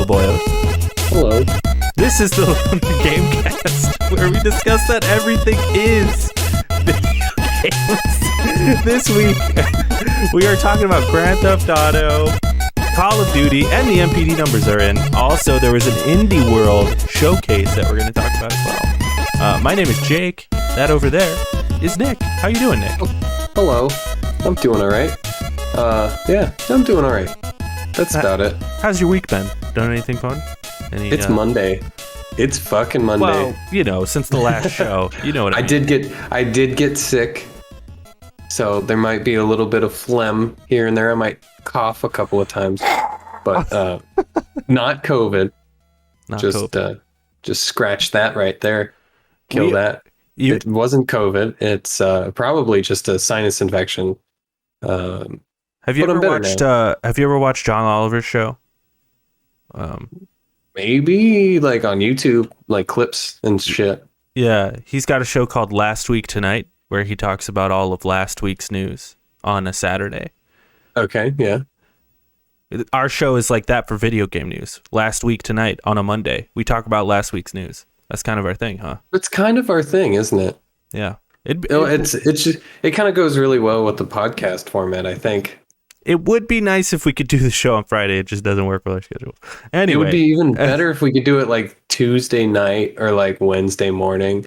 boyos. Hello. This is the Gamecast, where we discuss that everything is video games. This week, we are talking about Grand Theft Auto, Call of Duty, and the MPD numbers are in. Also, there was an Indie World showcase that we're going to talk about as well. My name is Jake. That over there is Nick. How you doing, Nick? Hello. I'm doing all right. Yeah, I'm doing all right. That's about it. How's your week been? Done anything fun? It's Monday. It's fucking Monday. Well, you know, since the last show, you know what I mean. I did get sick, so there might be a little bit of phlegm here and there. I might cough a couple of times, but not COVID. Not just COVID. Just scratch that right there. Kill that. It wasn't COVID. It's probably just a sinus infection. Have you ever watched John Oliver's show? Maybe like on YouTube, like clips and shit. Yeah, he's got a show called Last Week Tonight where he talks about all of last week's news on a Saturday. Okay, yeah. Our show is like that for video game news. Last Week Tonight on a Monday, we talk about last week's news. That's kind of our thing, huh? It's kind of our thing, isn't it? Yeah. It kind of goes really well with the podcast format, I think. It would be nice if we could do the show on Friday. It just doesn't work with our schedule. Anyway, it would be even better if we could do it like Tuesday night or like Wednesday morning,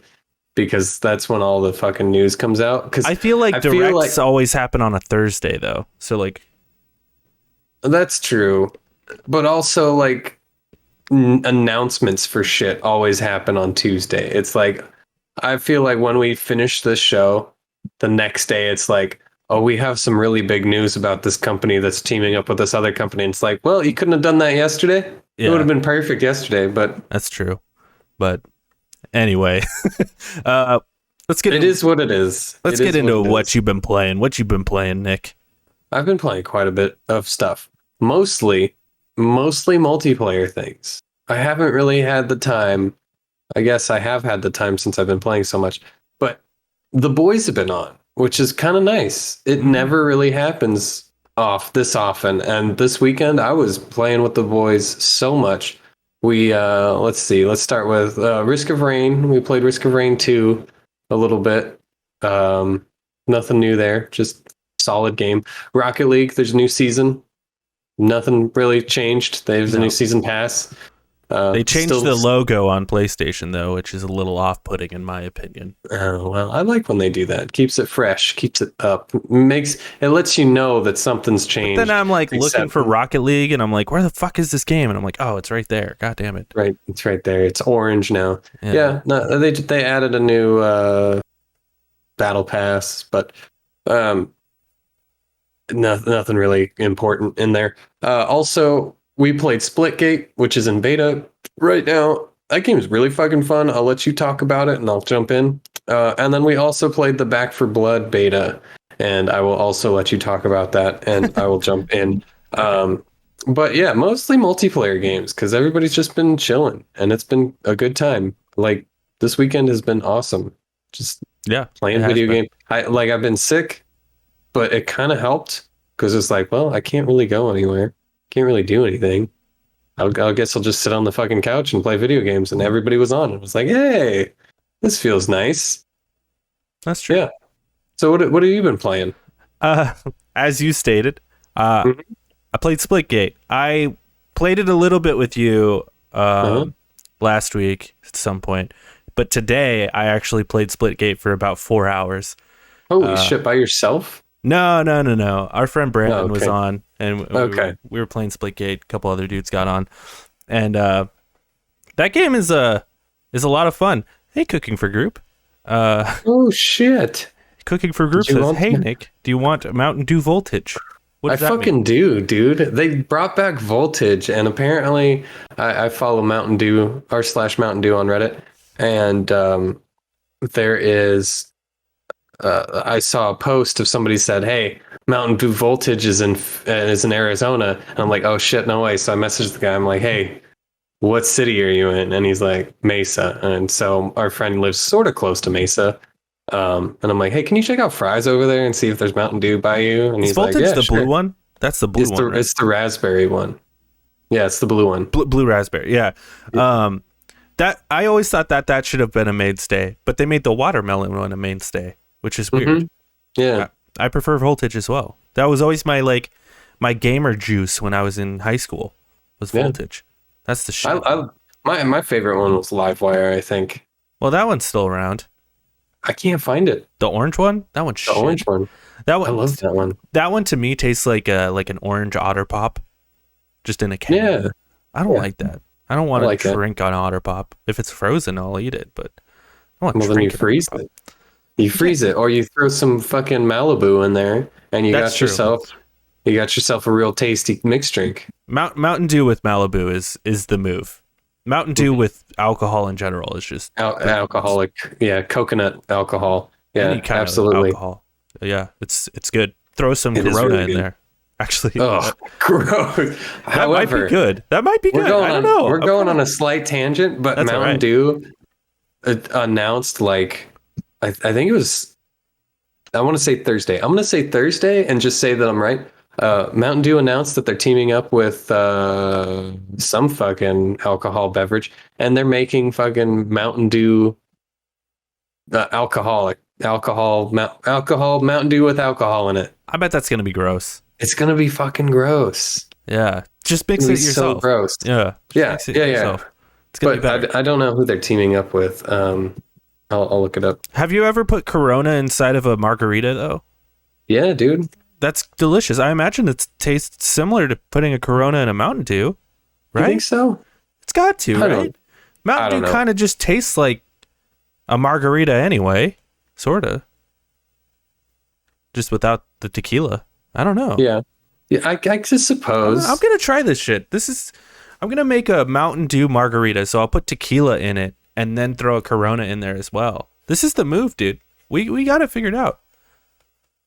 because that's when all the fucking news comes out. Because I feel like directs always happen on a Thursday, though. So like, that's true, but also like announcements for shit always happen on Tuesday. It's like, I feel like when we finish this show, the next day it's like, oh, we have some really big news about this company that's teaming up with this other company. And it's like, well, you couldn't have done that yesterday. Yeah. It would have been perfect yesterday, but that's true. But anyway, let's get. It is what it is. Let's get into what you've been playing. What you've been playing, Nick? I've been playing quite a bit of stuff. Mostly multiplayer things. I haven't really had the time. I guess I have had the time since I've been playing so much. But the boys have been on, which is kind of nice. It never really happens this often. And this weekend, I was playing with the boys so much. We, let's start with Risk of Rain. We played Risk of Rain 2 a little bit. Nothing new there, just solid game. Rocket League, there's a new season. Nothing really changed. There's a new season pass. They changed the logo on PlayStation, though, which is a little off-putting in my opinion. Oh, well, I like when they do that. Keeps it fresh, keeps it up. It lets you know that something's changed. But then I'm like looking for Rocket League, and I'm like, where the fuck is this game? And I'm like, oh, it's right there. God damn it. Right, it's right there. It's orange now. Yeah, no, they added a new battle pass, but nothing really important in there. Also, we played Splitgate, which is in beta right now. That game is really fucking fun. I'll let you talk about it and I'll jump in. And then we also played the Back 4 Blood beta, and I will also let you talk about that and I will jump in. But yeah, mostly multiplayer games because everybody's just been chilling and it's been a good time. Like this weekend has been awesome. Just playing video game. I've been sick, but it kind of helped because it's like, well, I can't really go anywhere. Can't really do anything. I guess I'll just sit on the fucking couch and play video games. And everybody was on. It was like, hey, this feels nice. That's true. Yeah. So what have you been playing? As you stated, I played Splitgate. I played it a little bit with you last week at some point. But today, I actually played Splitgate for about 4 hours. Holy shit, by yourself? No. Our friend Brandon was on, and we were playing Splitgate. A couple other dudes got on, and that game is a lot of fun. Hey, Cooking for Group. Oh shit! Cooking for Group says, "Hey Nick, do you want Mountain Dew Voltage?" I fucking do, dude. They brought back Voltage, and apparently, I follow Mountain Dew /Mountain Dew on Reddit, and there is. I saw a post of somebody said, "Hey, Mountain Dew Voltage is in Arizona." And I'm like, "Oh shit, no way!" So I messaged the guy. I'm like, "Hey, what city are you in?" And he's like, "Mesa." And so our friend lives sort of close to Mesa. And I'm like, "Hey, can you check out Fry's over there and see if there's Mountain Dew by you?" And he's Voltage like, "Yeah, the sure." blue one? That's the blue one. It's the raspberry one. Yeah, it's the blue one. Blue raspberry. Yeah. That I always thought that should have been a mainstay, but they made the watermelon one a mainstay, which is weird. Yeah. I prefer Voltage as well. That was always my gamer juice when I was in high school was Voltage. That's the shit. My favorite one was Livewire, I think. Well, that one's still around. I can't find it. The orange one? That one's shit. The orange one. That one, I love that one. That one to me tastes like an orange Otter Pop, just in a can. Yeah. I don't like that. I don't want like to drink on Otter Pop. If it's frozen, I'll eat it, but I want to then you freeze it. You freeze it, or you throw some fucking Malibu in there, and you got yourself a real tasty mixed drink. Mountain Dew with Malibu is the move. Mountain Dew with alcohol in general is just alcoholic. Yeah, coconut alcohol. Yeah, any kind absolutely. Of alcohol. Yeah, it's good. Throw some Corona really in there. Actually, gross. That might be good. I don't know. We're going on a slight tangent, but Mountain Dew announced I think it was. I want to say Thursday. I'm going to say Thursday and just say that I'm right. Mountain Dew announced that they're teaming up with some fucking alcohol beverage, and they're making fucking Mountain Dew alcohol Mountain Dew with alcohol in it. I bet that's gonna be gross. It's gonna be fucking gross. Yeah, just mix it yourself. So gross. Yeah. It's gonna be better. I don't know who they're teaming up with. I'll look it up. Have you ever put Corona inside of a margarita though? Yeah, dude. That's delicious. I imagine it tastes similar to putting a Corona in a Mountain Dew, right? I think so. It's got to, right? Mountain Dew kind of just tastes like a margarita anyway, sort of. Just without the tequila. I don't know. Yeah, I just suppose. I'm going to try this shit. I'm going to make a Mountain Dew margarita, so I'll put tequila in it and then throw a Corona in there as well. This is the move, dude. We got it figured out.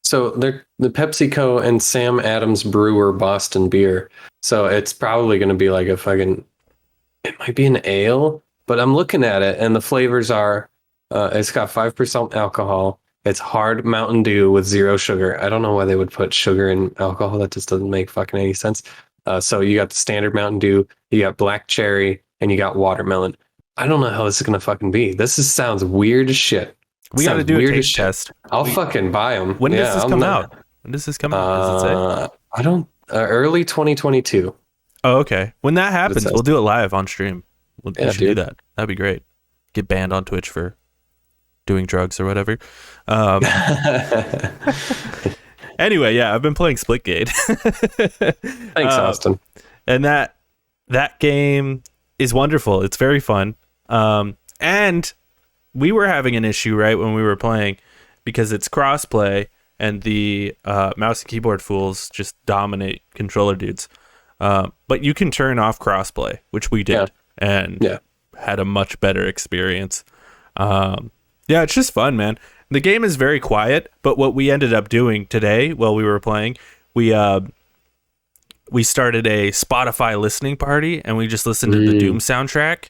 So they're the PepsiCo and Sam Adams Brewer Boston beer. So it's probably going to be like it might be an ale, but I'm looking at it and the flavors are, it's got 5% alcohol. It's hard Mountain Dew with 0 sugar. I don't know why they would put sugar in alcohol. That just doesn't make fucking any sense. So you got the standard Mountain Dew, you got black cherry, and you got watermelon. I don't know how this is going to fucking be. Sounds weird as shit. We got to do a taste test. I'll fucking buy them. When does this come out? When does this come out? Does it say? I don't. Early 2022. Oh, okay. When that happens, we'll do it live on stream. We should do that. That'd be great. Get banned on Twitch for doing drugs or whatever. Anyway, yeah, I've been playing Splitgate. Thanks, Austin. And that game is wonderful. It's very fun. And we were having an issue, right, when we were playing because it's crossplay and the mouse and keyboard fools just dominate controller dudes. But you can turn off crossplay, which we did, and had a much better experience. It's just fun, man. The game is very quiet, but what we ended up doing today while we were playing, we started a Spotify listening party, and we just listened to the Doom soundtrack.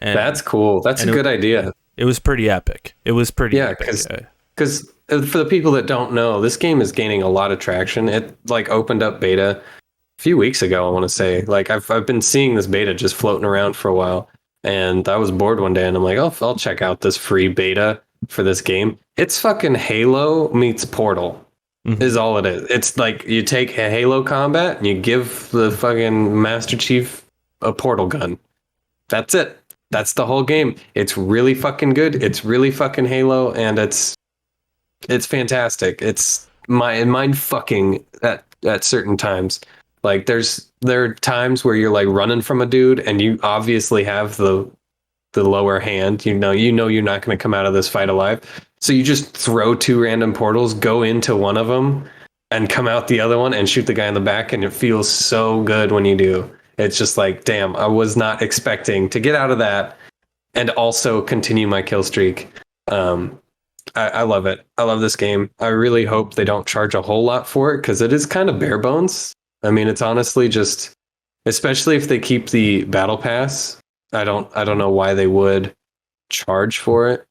And that's cool. That's a good idea. It was pretty epic. Epic. Because for the people that don't know, this game is gaining a lot of traction. It opened up beta a few weeks ago, I want to say. I've been seeing this beta just floating around for a while, and I was bored one day, and I'm like, oh, I'll check out this free beta for this game. It's fucking Halo meets Portal. Is all it is. It's like you take a Halo combat and you give the fucking Master Chief a portal gun. That's it. That's the whole game. It's really fucking good. It's really fucking Halo, and it's fantastic. It's mind fucking at certain times. There are times where you're running from a dude, and you obviously have the lower hand. You know you're not going to come out of this fight alive. So you just throw 2 random portals, go into one of them, and come out the other one and shoot the guy in the back, and it feels so good when you do. It's just damn, I was not expecting to get out of that and also continue my kill streak. I love it. I love this game. I really hope they don't charge a whole lot for it because it is kind of bare bones. I mean, it's honestly just, especially if they keep the battle pass. I don't know why they would charge for it.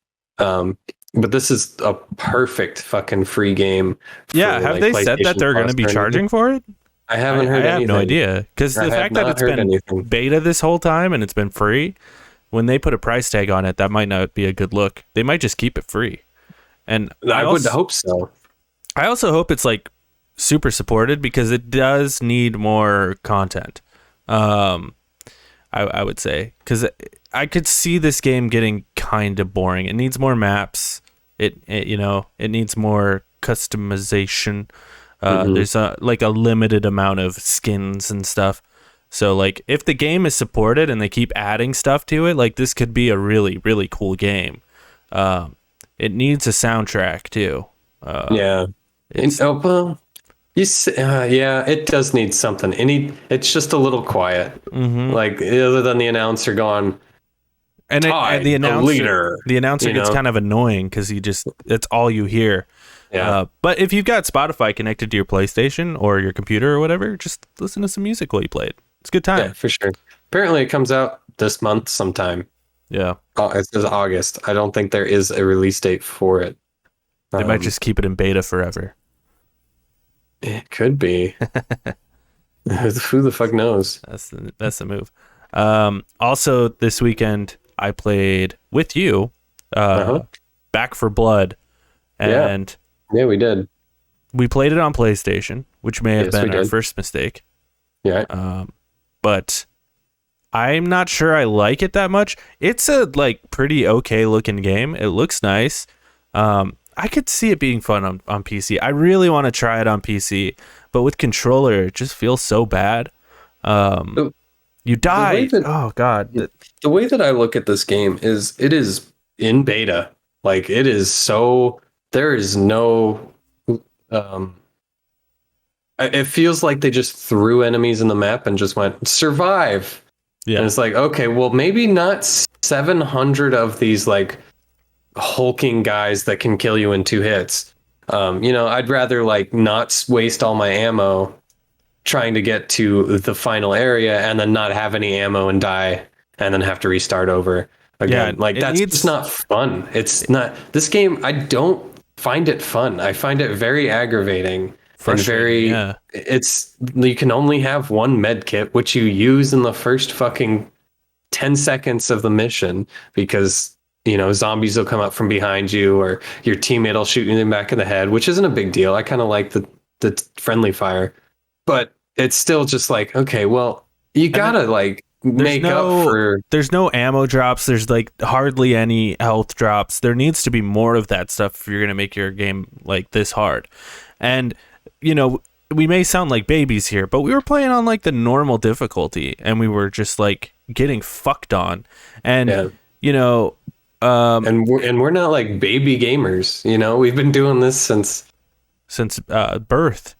But this is a perfect fucking free game. Yeah, have they said that they're going to be charging for it? I haven't heard I anything. have no idea, because the fact that it's been beta this whole time and it's been free, when they put a price tag on it, that might not be a good look. They might just keep it free. And I would hope so. I also hope it's like super supported, because it does need more content. I would say, because I could see this game getting kind of boring. It needs more maps. It needs more customization. There's a limited amount of skins and stuff. So like, if the game is supported and they keep adding stuff to it, like, this could be a really, really cool game. It needs a soundtrack too. Yeah. It does need something. It's just a little quiet. Like, other than the announcer going, and the announcer gets kind of annoying, because it's all you hear. Yeah. But if you've got Spotify connected to your PlayStation or your computer or whatever, just listen to some music while you play it. It's a good time. Yeah, for sure. Apparently, it comes out this month sometime. Yeah. It says August. I don't think there is a release date for it. They might just keep it in beta forever. It could be. Who the fuck knows? That's the move. Also, this weekend I played with you, Back for Blood, and yeah, we did. We played it on PlayStation, which may have been our first mistake. Yeah. But I'm not sure I like it that much. It's a pretty okay looking game. It looks nice. I could see it being fun on PC. I really want to try it on PC, but with controller, it just feels so bad. You die. Oh God. The way that I look at this game is, it is in beta. Like, it is so, there is no, it feels like they just threw enemies in the map and just went, survive. Yeah. And it's like, okay, well, maybe not 700 of these like hulking guys that can kill you in 2 hits. I'd rather not waste all my ammo trying to get to the final area and then not have any ammo and die and then have to restart over again. That's just not fun. It's not, this game, I don't find it fun. I find it very aggravating. And very, you can only have one med kit, which you use in the first fucking 10 seconds of the mission, because, zombies will come up from behind you, or your teammate will shoot you in the back of the head, which isn't a big deal. I kind of like the friendly fire, but it's still just like, okay, well, you gotta make up for. There's no ammo drops. There's hardly any health drops. There needs to be more of that stuff if you're gonna make your game this hard. And we may sound like babies here, but we were playing on the normal difficulty, and we were just getting fucked on. And and we're not baby gamers. We've been doing this since birth.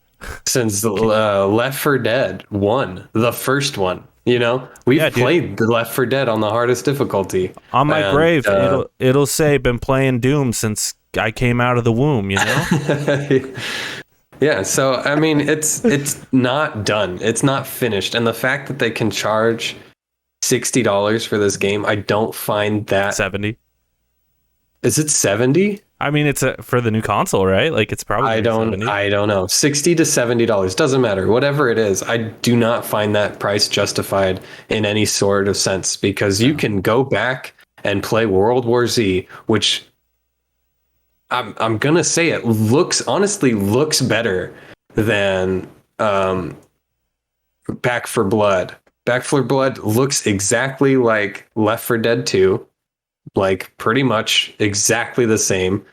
Since Left 4 Dead 1, the first one. We've played the Left 4 Dead on the hardest difficulty. On my grave, it'll say been playing Doom since I came out of the womb. Yeah, so I mean, it's not done. It's not finished, and the fact that they can charge $60 for this game, I don't find that. 70. Is it 70? I mean, it's for the new console, right? It's probably. I don't know. $60 to $70 doesn't matter. Whatever it is, I do not find that price justified in any sort of sense, because you can go back and play World War Z, which. I'm gonna say it honestly looks better than Back for Blood. Back for Blood looks exactly like Left 4 Dead 2, pretty much exactly the same.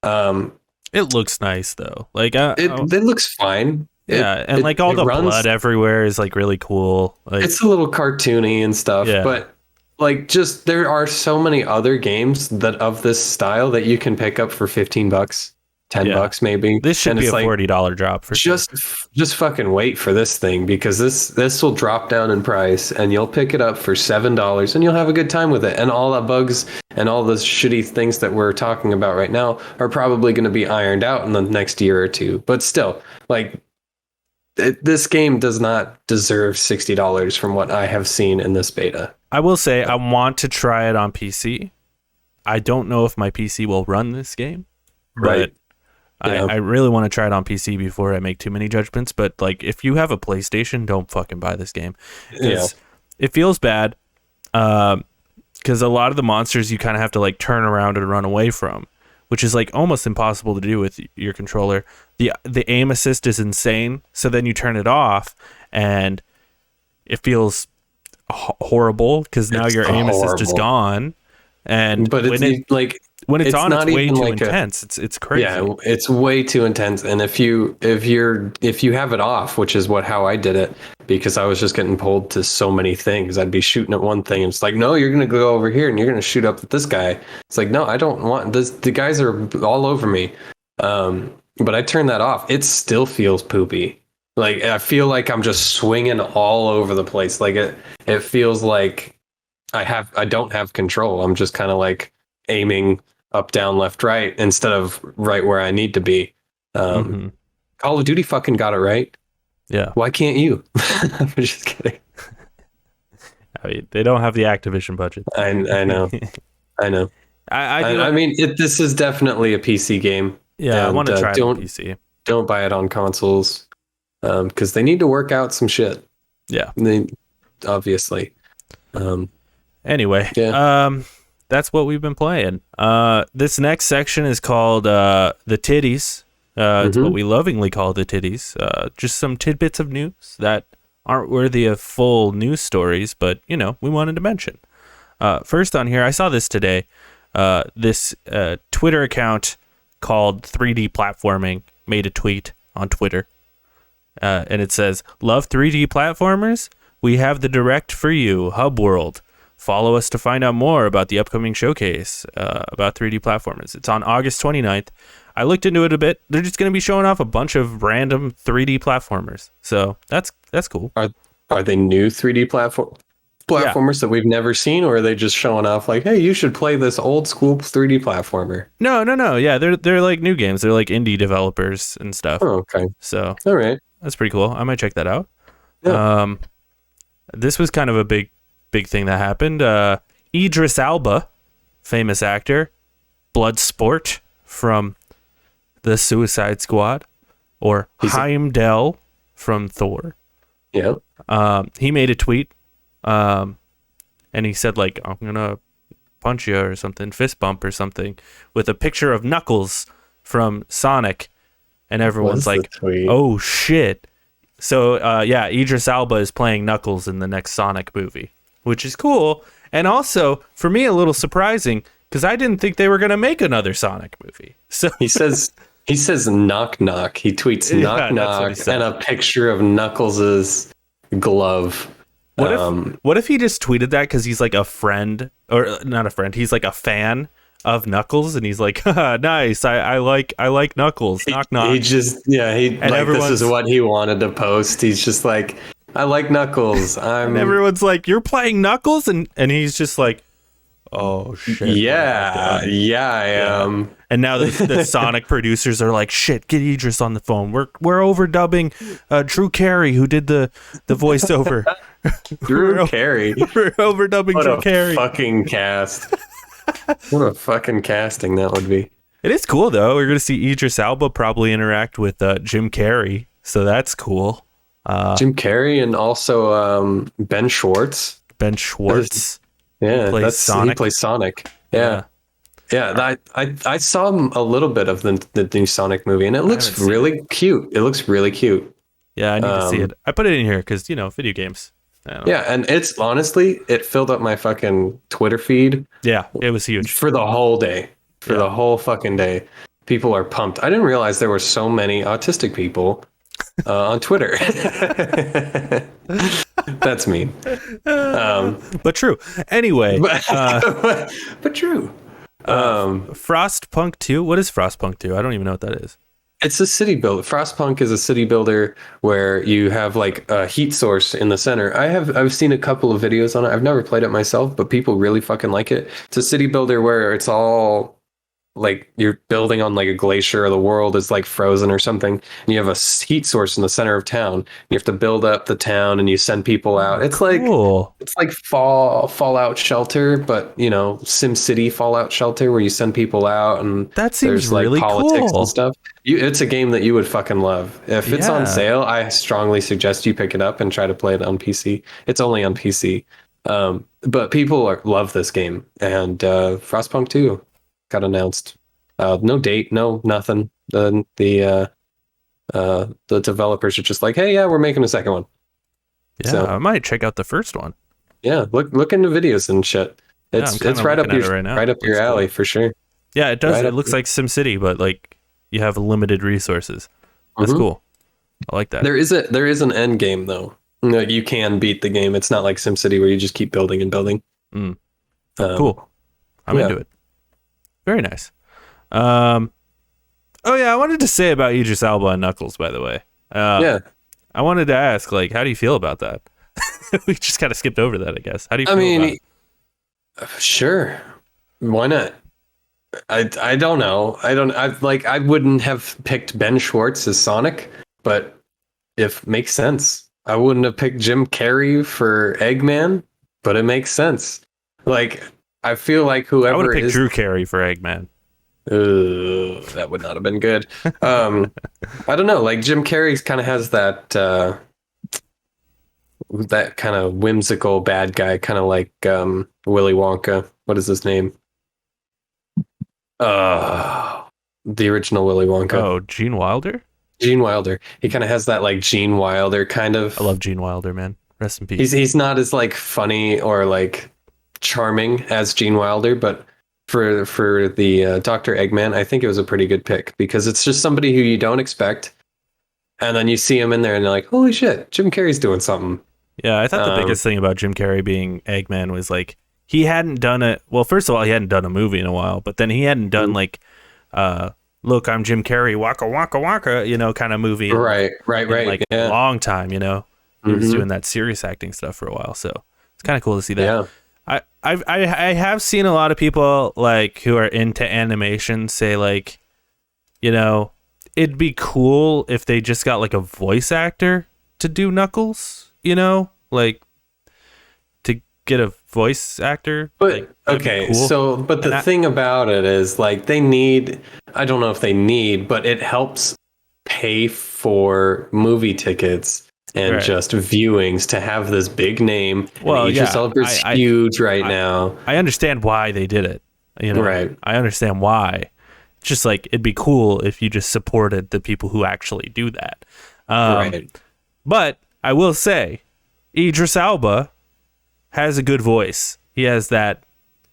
It looks nice though. It looks fine. Yeah, and all the blood everywhere is really cool. It's a little cartoony and stuff, but. Just there are so many other games that of this style that you can pick up for $15, $10 maybe. This should be a $40 drop for just fucking wait for this thing, because this will drop down in price and you'll pick it up for $7 and you'll have a good time with it. And all the bugs and all the shitty things that we're talking about right now are probably going to be ironed out in the next year or two. But still, this game does not deserve $60 from what I have seen in this beta. I will say I want to try it on PC. I don't know if my PC will run this game, right? Yeah. I really want to try it on PC before I make too many judgments. But like, if you have a PlayStation, don't fucking buy this game. Yeah. It feels bad. Because a lot of the monsters you kind of have to like turn around and run away from, which is like almost impossible to do with your controller. The aim assist is insane. So then you turn it off and it feels horrible because now your aim assist is gone. And but when it's on, not it's way even too like intense. It's crazy. Yeah, it's way too intense. And if you have it off, which is how I did it, because I was just getting pulled to so many things. I'd be shooting at one thing, and it's like, no, you're gonna go over here and you're gonna shoot up at this guy. It's like, no, I don't want this. The guys are all over me. But I turned that off. It still feels poopy. Like I feel like I'm just swinging all over the place. Like it feels like I don't have control. I'm just kind of like aiming up, down, left, right, instead of right where I need to be. Call of Duty fucking got it right. Yeah. Why can't you? I'm just kidding. I mean, they don't have the Activision budget. I know. I know. I mean, this is definitely a PC game. Yeah, I want to try it on PC. Don't buy it on consoles because they need to work out some shit. Yeah. Obviously. Anyway, yeah. That's what we've been playing. This next section is called the tiddies. It's what we lovingly call the tiddies. Just some tidbits of news that aren't worthy of full news stories, but, you know, we wanted to mention. First on here, I saw this today. This Twitter account called 3D Platforming made a tweet on Twitter. And it says, "Love 3D platformers? We have the direct for you, Hub World. Follow us to find out more about the upcoming showcase about 3D platformers. It's on August 29th. I looked into it a bit. They're just going to be showing off a bunch of random 3D platformers. So that's cool. Are they new 3D platformers that we've never seen, or are they just showing off like, hey, you should play this old school 3D platformer? No. Yeah, they're like new games. They're like indie developers and stuff. Oh, okay. So all right, that's pretty cool. I might check that out. Yeah. This was kind of a big thing that happened. Idris Alba, famous actor, Bloodsport from the Suicide Squad, or Heimdall from Thor. Yeah. He made a tweet, and he said like, "I'm gonna punch you" or something, fist bump or something, with a picture of Knuckles from Sonic, and everyone's like, "Oh shit!" So yeah, Idris Alba is playing Knuckles in the next Sonic movie, which is cool, and also for me a little surprising because I didn't think they were gonna make another Sonic movie. So he says knock knock. He tweets knock knock and a picture of Knuckles's glove. What if he just tweeted that because he's like a friend, or not a friend? He's like a fan of Knuckles, and he's like, haha, nice. I like Knuckles. Knock knock. He just and like this is what he wanted to post. He's just like, I like Knuckles. And everyone's like, you're playing Knuckles, and he's just like, oh shit. Yeah, I am. And now the Sonic producers are like, shit, get Idris on the phone. We're overdubbing Drew Carey, who did the voiceover. Drew Carey. We're overdubbing Drew Carey. Fucking cast. What a fucking casting that would be. It is cool though. We're gonna see Idris Alba probably interact with Jim Carrey, so that's cool. Jim Carrey and also Ben Schwartz. Ben Schwartz. Yeah, he plays Sonic. Yeah. I saw a little bit of the new Sonic movie, and it looks really cute. It looks really cute. Yeah, I need to see it. I put it in here because, you know, video games. Yeah, and it's honestly, it filled up my fucking Twitter feed. Yeah, it was huge. For the whole day. For the whole fucking day. People are pumped. I didn't realize there were so many autistic people on Twitter. That's mean. But true. Anyway. But true. Frostpunk 2? What is Frostpunk 2? I don't even know what that is. It's a city builder. Frostpunk is a city builder where you have like a heat source in the center. I've seen a couple of videos on it. I've never played it myself, but people really fucking like it. It's a city builder where it's all like you're building on like a glacier or the world is like frozen or something, and you have a heat source in the center of town. You have to build up the town and you send people out. Oh, cool. It's like Fallout Shelter, but you know, Sim City Fallout Shelter, where you send people out and That seems there's like really politics cool. and stuff. It's a game that you would fucking love. If it's on Yeah. sale, I strongly suggest you pick it up and try to play it on PC. It's only on PC. But people love this game, and Frostpunk 2 got announced. No date, no nothing. The developers are just like, hey, yeah, we're making a second one. Yeah, So- I might check out the first one. Yeah, look into videos and shit. Yeah, It's I'm kinda it's right up looking at your it right now. right up your Looks cool. alley for sure. Yeah, it does. Right It up looks there. like SimCity, but like you have limited resources. That's Mhm. cool. I like that. There is an end game though. No, you can beat the game. It's not like SimCity where you just keep building and building. Mm. Um, Cool. I'm yeah. into it. Very nice. Oh yeah, I wanted to say about Idris Alba and Knuckles, by the way. Yeah. I wanted to ask, like, how do you feel about that? We just kind of skipped over that, I guess. How do you I feel about mean, sure. Why not? I don't know. I wouldn't have picked Ben Schwartz as Sonic, but if makes sense. I wouldn't have picked Jim Carrey for Eggman, but it makes sense. Like I feel like it? I would whoever have picked is Drew Carey for Eggman. that would not have been good. I don't know. Like Jim Carrey's kind of has that kind of whimsical bad guy, kind of like Willy Wonka. What is his name? The original Willy Wonka. Oh, Gene Wilder? Gene Wilder. He kind of has that like Gene Wilder kind of. I love Gene Wilder, man. Rest in peace. He's not as like funny or like charming as Gene Wilder, but for the Dr. Eggman, I think it was a pretty good pick because it's just somebody who you don't expect, and then you see him in there and you're like, holy shit, Jim Carrey's doing something. Yeah, I thought the biggest thing about Jim Carrey being Eggman was like he hadn't done it. Well, first of all, he hadn't done a movie in a while, but then he hadn't done like, look, I'm Jim Carrey, waka waka waka, kind of movie. Right. Like Yeah. a long time, He was Mhm. doing that serious acting stuff for a while, so it's kind of cool to see that. Yeah. I have seen a lot of people like who are into animation say like, it'd be cool if they just got like a voice actor to do Knuckles, like to get a voice actor. But like, that'd be okay, cool. but the thing about it is like they need, I don't know if they need, but it helps pay for movie tickets and Right. just viewings to have this big name. Well, Idris yeah, Elba's I- huge right now. I understand why they did it. Right. I understand why. It's just like it'd be cool if you just supported the people who actually do that. Right. But I will say, Idris Alba has a good voice. He has that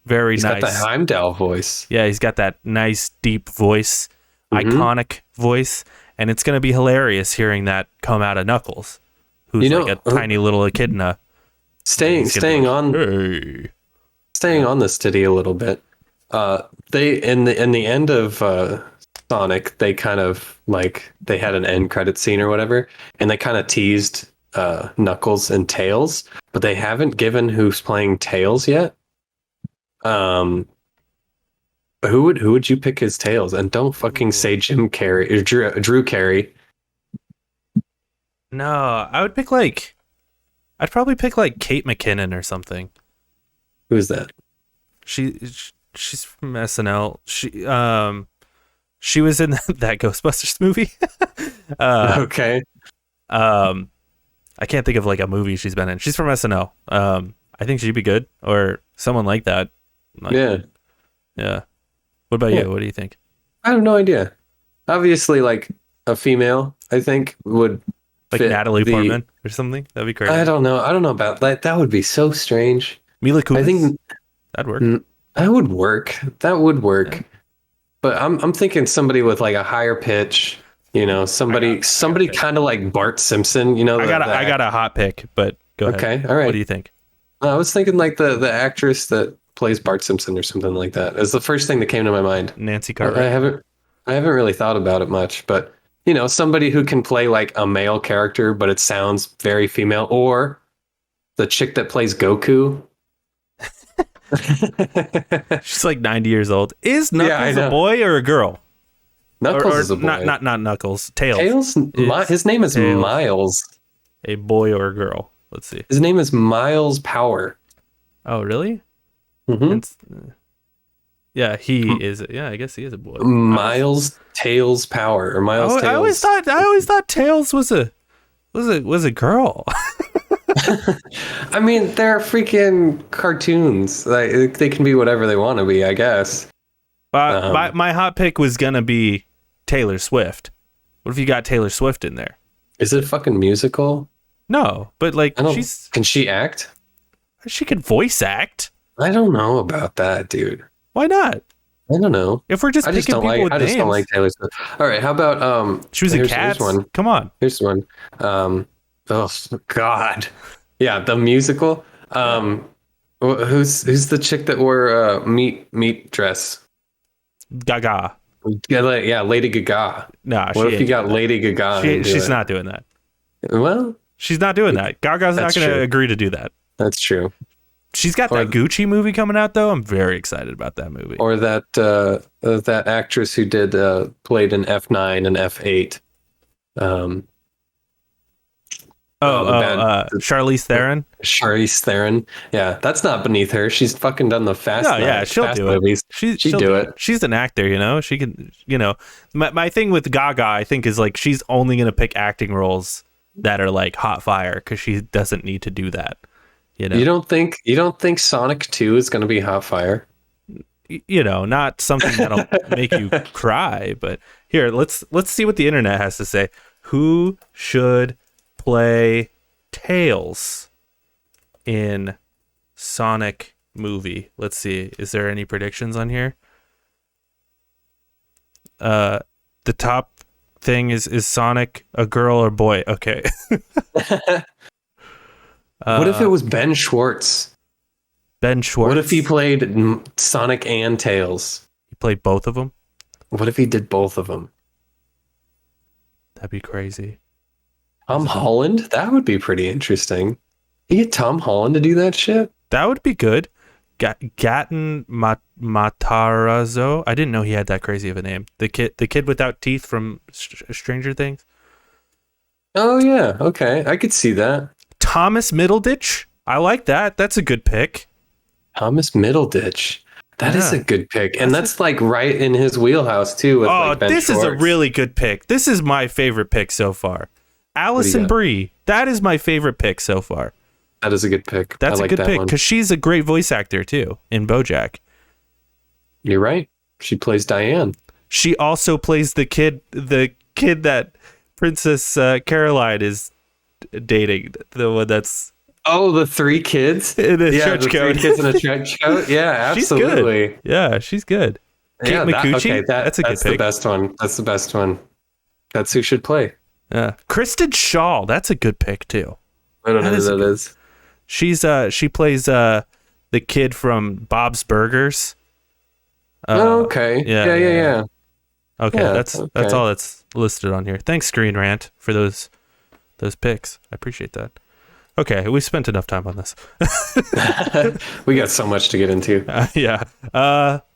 very He's nice. got the Heimdall voice. Yeah, he's got that nice deep voice, Mm-hmm. iconic voice, and it's gonna be hilarious hearing that come out of Knuckles, who's like a tiny little echidna. Staying on Hey. staying on this titty a little bit. They in the end of Sonic, they kind of like they had an end credit scene or whatever, and they kind of teased Knuckles and Tails, but they haven't given who's playing Tails yet. Who would you pick as Tails? And don't fucking say Jim Carrey or Drew Carey. No, I'd probably pick like Kate McKinnon or something. Who's that? She's from SNL. She was in that Ghostbusters movie. Okay. I can't think of like a movie she's been in. She's from SNL. I think she'd be good, or someone like that. Like, yeah. What about you? What do you think? I have no idea. Obviously, like a female, I think would Like fit Natalie the- Portman or something? That'd be crazy. I don't know. I don't know about that. That would be so strange. Mila Kunis. I think that'd work. that would work. That would work. But I'm thinking somebody with like a higher pitch. Somebody kind of like Bart Simpson. I got a hot pick, but go ahead. Okay, all right. What do you think? I was thinking like the actress that plays Bart Simpson or something like that. Is the first thing that came to my mind. Nancy I Cartwright. haven't really thought about it much, but somebody who can play like a male character, but it sounds very female, or the chick that plays Goku. She's like 90 years old. Is Yeah, I Knuckles know. a boy or a girl? Knuckles Or is a boy. not Knuckles. Tails. His name is Tails. Miles. A boy or a girl? Let's see. His name is Miles Power. Oh, really? Mm-hmm. Yeah, he is. Yeah, I guess he is a boy. Miles Tails Power or Miles Tails. I always thought Tails was a girl. I mean, they're freaking cartoons. Like they can be whatever they want to be, I guess. My hot pick was gonna be Taylor Swift. What if you got Taylor Swift in there? Is it a fucking musical? No, but like Can she act? she could voice act. I don't know about that, dude. Why not? I don't know. If we're just picking people with names. I just don't like Taylor Swift. All right, how about She was in Cats. One. Come on. Here's one. Oh God. Yeah, the musical. Who's the chick that wore meat dress? Gaga. Yeah, Lady Gaga. Nah, What if you got Lady Gaga? She's not doing that. Well, she's not doing that. Gaga's not going to true. agree to do that. That's true. She's got that Gucci movie coming out though. I'm very excited about that movie. Or that actress who played in F9 and F8. Charlize Theron. Charlize Theron. Yeah, that's not beneath her. She's fucking done the Fast. No, yeah, she'll Fast do movies. it. She'd do it. She's an actor, you know. She can, you know. My thing with Gaga, I think, is like she's only gonna pick acting roles that are like hot fire because she doesn't need to do that. You know. You don't think Sonic 2 is gonna be hot fire? You know, not something that'll make you cry, but here, let's see what the internet has to say. Who should play Tails in Sonic movie? Let's see. Is there any predictions on here? The top thing is Sonic a girl or boy? Okay. What if it was Ben Schwartz? Ben Schwartz. What if he played Sonic and Tails? He played both of them? What if he did both of them? That'd be crazy. Tom Holland? That would be pretty interesting. You get Tom Holland to do that shit? That would be good. Gaten Matarazzo. I didn't know he had that crazy of a name. The kid without teeth from Stranger Things. Oh yeah, okay. I could see that. Thomas Middleditch. I like that. That's a good pick. Thomas Middleditch. That is a good pick. And that's like right in his wheelhouse too. With like Ben this Schwartz. is a really good pick. This is my favorite pick so far. Alison Brie. That is my favorite pick so far. That is a good pick. That's a good pick because she's a great voice actor too in BoJack. You're right. She plays Diane. She also plays the kid that Princess Caroline is dating. The one that's the three kids in a trench coat. 3 kids in a trench coat. Yeah, absolutely. She's good. Yeah, she's good. Kate McCucci. That's a good pick. That's the best one. That's the best one. That's who should play. Yeah, Kristen Shaw. That's a good pick too. I don't know who that is. She plays the kid from Bob's Burgers. Okay. Yeah. Okay, Yeah, that's all that's listed on here. Thanks, Screen Rant, for those picks. I appreciate that. Okay, we spent enough time on this. We got so much to get into. Yeah.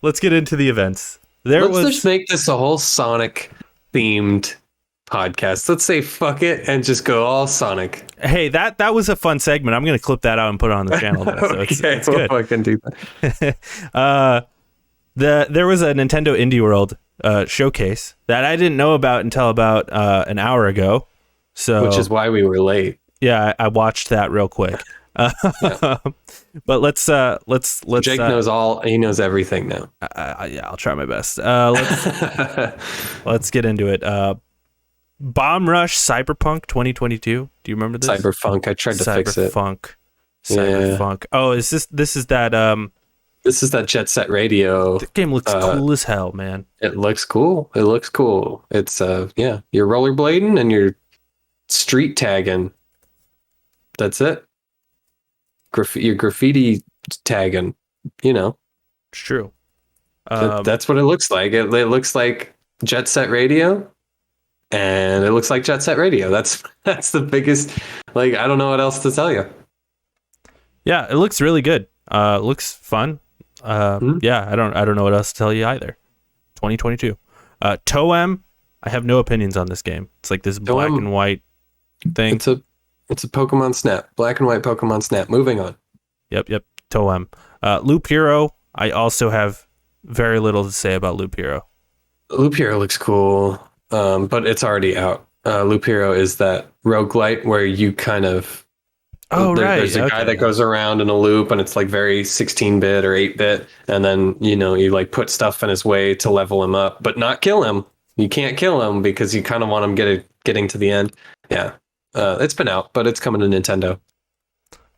Let's get into the events. Let's just make this a whole Sonic themed podcast. Let's say fuck it and just go all Sonic. Hey, that was a fun segment. I'm going to clip that out and put it on the channel. So okay, it's good. I can do that. There was a Nintendo Indie World showcase that I didn't know about until about an hour ago. So, which is why we were late. Yeah, I watched that real quick. Yeah. But let's Jake knows all. He knows everything now. Yeah, I'll try my best. Let's get into it. Bomb Rush Cyberpunk 2022. Do you remember this? Cyberpunk. I tried to fix it. Cyberpunk. Oh, is this is that This is that Jet Set Radio. The game looks cool as hell, man. It looks cool. It's you're rollerblading and you're street tagging. That's it. You're graffiti tagging, you know. It's true. That's what it looks like. It looks like Jet Set Radio, and it looks like Jet Set Radio. That's the biggest. Like, I don't know what else to tell you. Yeah, it looks really good. It looks fun. Yeah, I don't know what else to tell you either. 2022. Toem, I have no opinions on this game. It's like this black and white thing. It's a Pokemon Snap, black and white Pokemon Snap. Moving on. Yep. Toem. Loop Hero, I also have very little to say about Loop Hero. Loop Hero looks cool, but it's already out. Loop Hero is that roguelite where you kind of... There's a guy that goes around in a loop, and it's like very 16-bit or 8-bit, and then, you like put stuff in his way to level him up, but not kill him. You can't kill him because you kind of want him getting to the end. Yeah. It's been out, but it's coming to Nintendo.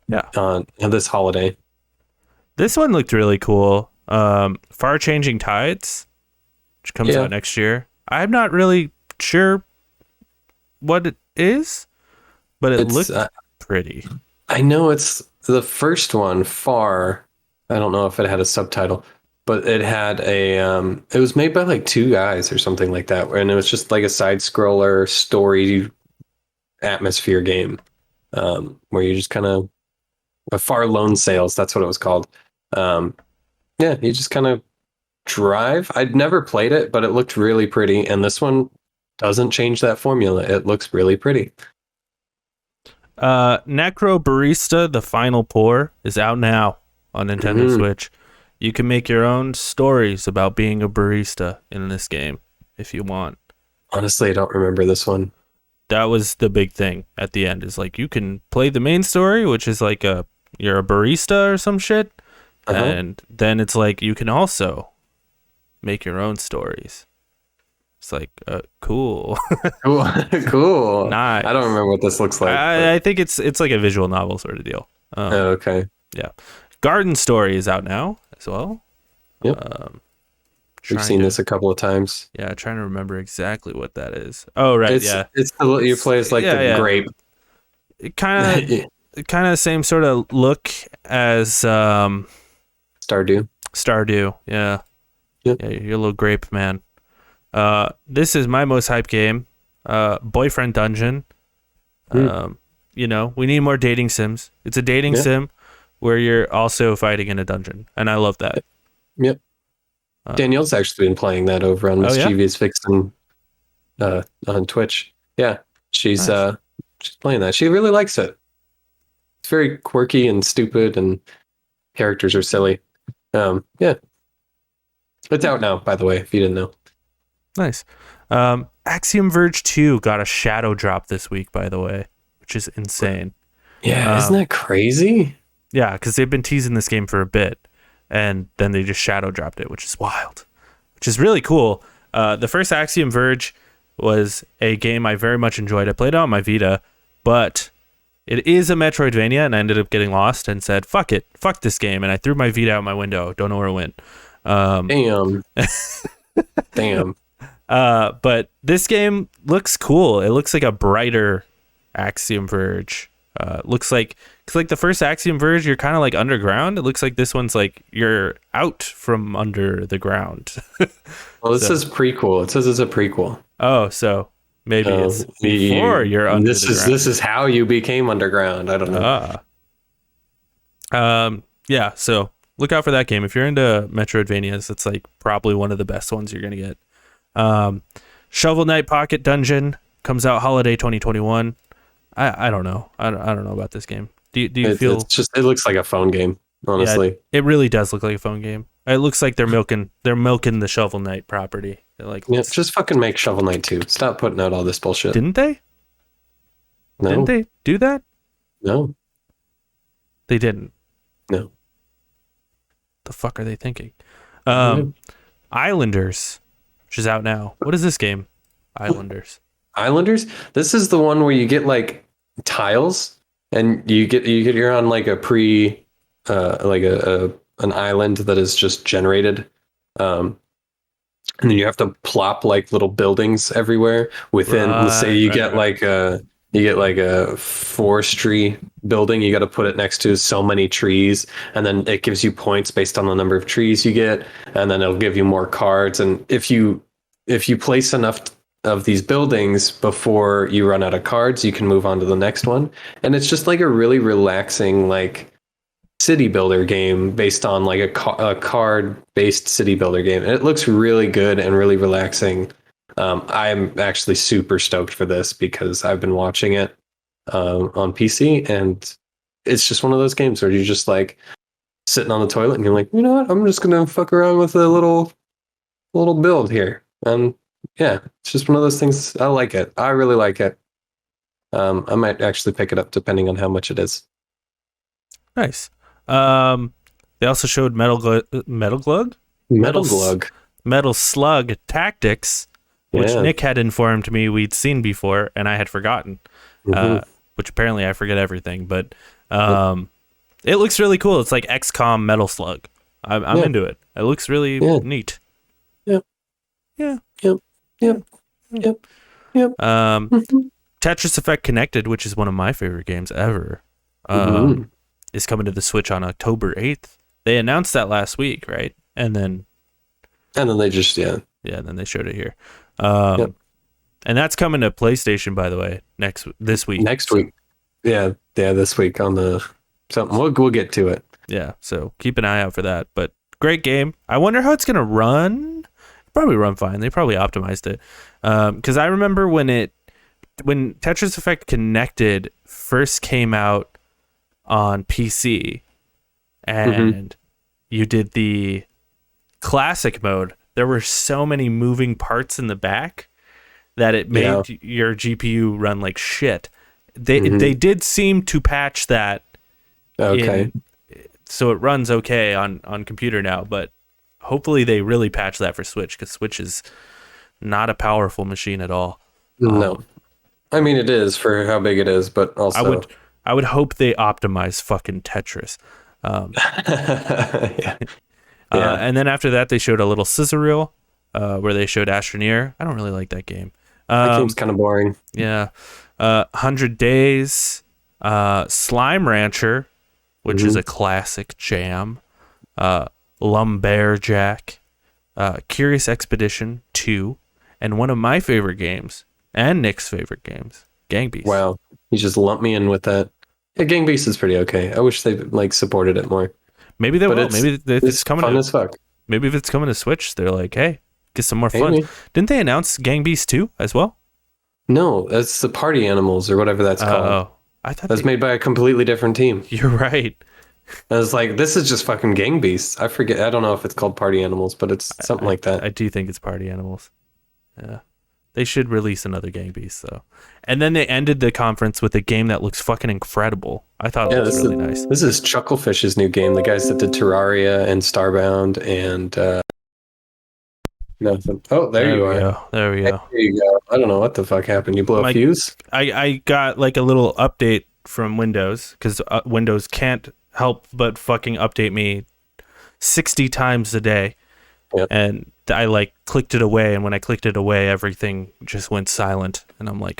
Yeah. This holiday. This one looked really cool. Far Changing Tides, which comes out next year. I'm not really sure what it is, but it looked pretty. I know it's the first one, Far. I don't know if it had a subtitle, but it had it was made by like two guys or something like that, and it was just like a side scroller story atmosphere game, where you just kind of... Far Lone Sales, that's what it was called. You just kind of drive. I'd never played it, but it looked really pretty, and this one doesn't change that formula. It looks really pretty. Necro Barista: The Final Pour is out now on Nintendo Switch. You can make your own stories about being a barista in this game if you want. Honestly, I don't remember this one. That was the big thing at the end, is like you can play the main story, which is like you're a barista or some shit. And then it's like you can also make your own stories. It's like cool. cool. Nice. I don't remember what this looks like. I think it's like a visual novel sort of deal. Okay. Yeah. Garden Story is out now as well. Yep. We've seen this a couple of times. Yeah, trying to remember exactly what that is. Oh, right. It's you play as like the grape. It kind of same sort of look as Stardew. Yeah. Yep. Yeah, you're a little grape man. This is my most hyped game. Boyfriend Dungeon. We need more dating sims. It's a dating sim where you're also fighting in a dungeon, and I love that. Yep. Danielle's actually been playing that over on Mischievous Vixen on Twitch. Yeah, she's playing that. She really likes it. It's very quirky and stupid, and characters are silly. It's out now, by the way, if you didn't know. Nice. Axiom Verge 2 got a shadow drop this week, by the way, which is insane. Yeah, isn't that crazy? Yeah, because they've been teasing this game for a bit, and then they just shadow dropped it, which is wild, which is really cool. The first Axiom Verge was a game I very much enjoyed. I played it on my Vita, but it is a Metroidvania, and I ended up getting lost and said, fuck it, fuck this game, and I threw my Vita out my window. Don't know where it went. Damn. But this game looks cool. It looks like a brighter Axiom Verge. Looks like, cause like the first Axiom Verge, you're kind of like underground. It looks like this one's like you're out from under the ground. Well, this is prequel. It says it's a prequel. Oh, so maybe it's before you're under the ground. This is how you became underground. I don't know. Yeah. So look out for that game if you're into Metroidvanias. It's like probably one of the best ones you're gonna get. Shovel Knight Pocket Dungeon comes out holiday 2021. I don't know. I don't know about this game. Do you feel? It's just, it looks like a phone game. Honestly, it really does look like a phone game. It looks like they're milking the Shovel Knight property. They're like, just fucking make Shovel Knight 2. Stop putting out all this bullshit. Didn't they? No. Didn't they do that? No. They didn't. No. The fuck are they thinking? Islanders, which is out now. What is this game? Islanders. This is the one where you get like tiles, and you're on like a an island that is just generated, and then you have to plop like little buildings everywhere within. Let's say you get like a forestry building, you got to put it next to so many trees, and then it gives you points based on the number of trees you get, and then it'll give you more cards. And if you place enough of these buildings before you run out of cards, you can move on to the next one. And it's just like a really relaxing, like city builder game based on like a card based city builder game. And it looks really good and really relaxing. I'm actually super stoked for this because I've been watching it on PC, and it's just one of those games where you're just like sitting on the toilet and you're like, you know what? I'm just gonna fuck around with a little build here. And yeah, it's just one of those things. I like it. I really like it. I might actually pick it up depending on how much it is. Nice. They also showed Metal Slug Tactics, which Nick had informed me we'd seen before, and I had forgotten. Which apparently I forget everything, but it looks really cool. It's like XCOM Metal Slug. I'm into it. It looks really neat. Yep. Yeah. Yep. Tetris Effect Connected, which is one of my favorite games ever, is coming to the Switch on October 8th. They announced that last week, right? And then they just then they showed it here. And that's coming to PlayStation, by the way, this week. Next week. Yeah, this week on the something. We'll get to it. Yeah, so keep an eye out for that. But great game. I wonder how it's gonna run. Probably run fine. They probably optimized it. Because I remember when Tetris Effect Connected first came out on PC, and you did the classic mode, there were so many moving parts in the back that it made your GPU run like shit. They did seem to patch that. Okay. So it runs okay on computer now, but hopefully they really patch that for Switch, because Switch is not a powerful machine at all. No. I mean, it is for how big it is, but also I would hope they optimize fucking Tetris. And then after that, they showed a little scissor reel where they showed Astroneer. I don't really like that game. That game's kind of boring. Yeah. 100 Days, Slime Rancher, which is a classic jam, Lumberjack, Curious Expedition 2, and one of my favorite games, and Nick's favorite games, Gang Beasts. Wow. You just lumped me in with that. Yeah, Gang Beasts is pretty okay. I wish they supported it more. Maybe they will. Maybe it's coming fun as fuck. Maybe if it's coming to Switch, they're like, hey, get some more fun. Didn't they announce Gang Beasts 2 as well? No, that's the Party Animals or whatever that's called. I thought that's made by a completely different team. You're right. I was like, this is just fucking Gang Beasts. I forget. I don't know if it's called Party Animals, but it's something like that. I do think it's Party Animals. Yeah. They should release another Gang Beasts, though. And then they ended the conference with a game that looks fucking incredible. I thought it was really nice. This is Chucklefish's new game. The guys that did Terraria and Starbound and nothing. Oh, there you are. There we go. There you go. I don't know what the fuck happened. You blew a fuse? I got like a little update from Windows, because Windows can't help but fucking update me 60 times a day. Yep. And I like clicked it away, and when I clicked it away, everything just went silent, and I'm like,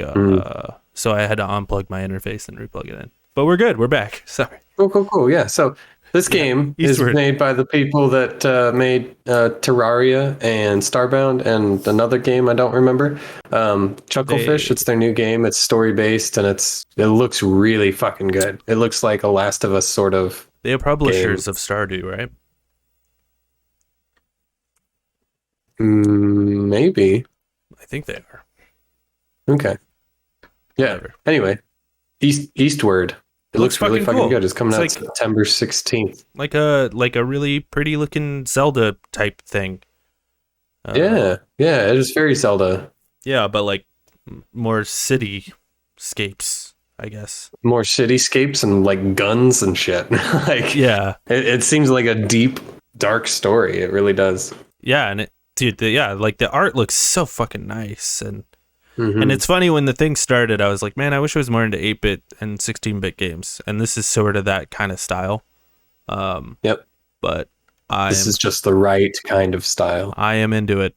so I had to unplug my interface and replug it in. But we're good. We're back. Sorry. Cool. Yeah. So this game is made by the people that made Terraria and Starbound and another game I don't remember. Chucklefish. It's their new game. It's story based, and it looks really fucking good. It looks like a Last of Us sort of. They are publishers of Stardew, right? Maybe. I think they are. Okay. Yeah. Whatever. Anyway, Eastward. It looks really fucking cool. Good. It's coming out September 16th. Like a really pretty looking Zelda type thing. Yeah, it is very Zelda. Yeah, but like more cityscapes, I guess. More cityscapes and like guns and shit. Like, yeah, it seems like a deep, dark story. It really does. Yeah, and like the art looks so fucking nice, and it's funny, when the thing started, I was like, man, I wish I was more into 8-bit and 16-bit games, and this is sort of that kind of style. Yep. But this is just the right kind of style. I am into it.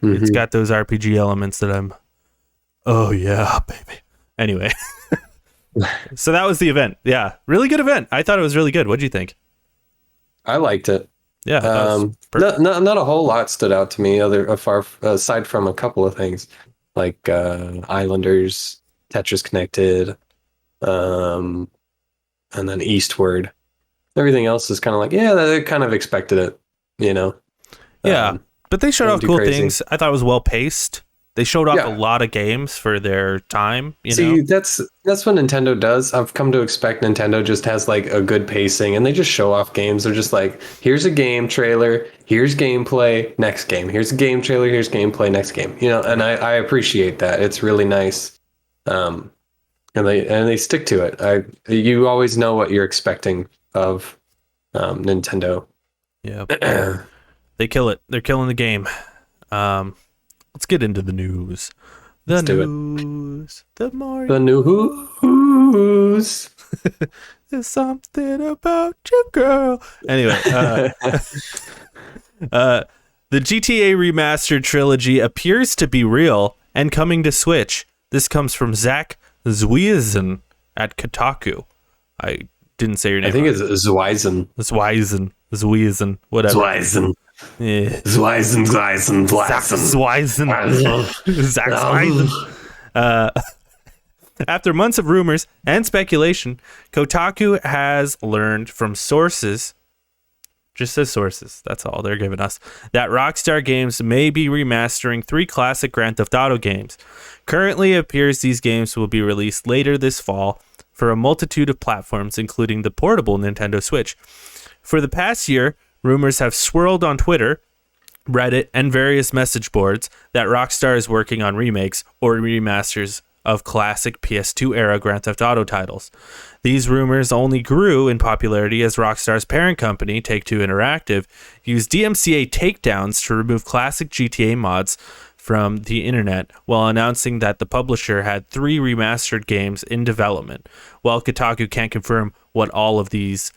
It's got those RPG elements that I'm, oh yeah, baby. Anyway. So that was the event. Yeah, really good event. I thought it was really good. What'd you think? I liked it. Yeah. Not a whole lot stood out to me aside from a couple of things. Like Islanders, Tetris Connected, and then Eastward. Everything else is kind of like, yeah, they kind of expected it, you know. Yeah, but they showed off too cool crazy. things. I thought it was well paced. They showed off Yeah. a lot of games for their time. You See, know, that's what Nintendo does. I've come to expect Nintendo just has like a good pacing, and they just show off games. They're just like, here's a game trailer, here's gameplay, next game. Here's a game trailer, here's gameplay, next game. You know, and I appreciate that. It's really nice. And they stick to it. You always know what you're expecting of Nintendo. yeah, they kill it. They're killing the game. Let's get into the news. Let's do it. News. The more The news. there's something about you, girl. Anyway, the GTA Remastered trilogy appears to be real and coming to Switch. This comes from Zach Zwiesen at Kotaku. I didn't say your name. I think it's Zwiesen. Zwiesen, whatever. Zwiesen. Yeah. Zwiesen. Zach Zwiesen. Zach Zwiesen. After months of rumors and speculation, Kotaku has learned from sources, just says sources, that's all they're giving us, that Rockstar Games may be remastering 3 classic Grand Theft Auto games. Currently, it appears these games will be released later this fall for a multitude of platforms, including the portable Nintendo Switch. For the past year, rumors have swirled on Twitter, Reddit, and various message boards that Rockstar is working on remakes or remasters of classic PS2 era Grand Theft Auto titles. These rumors only grew in popularity as Rockstar's parent company, Take-Two Interactive, used DMCA takedowns to remove classic GTA mods from the internet while announcing that the publisher had 3 remastered games in development. While Kotaku can't confirm what all of these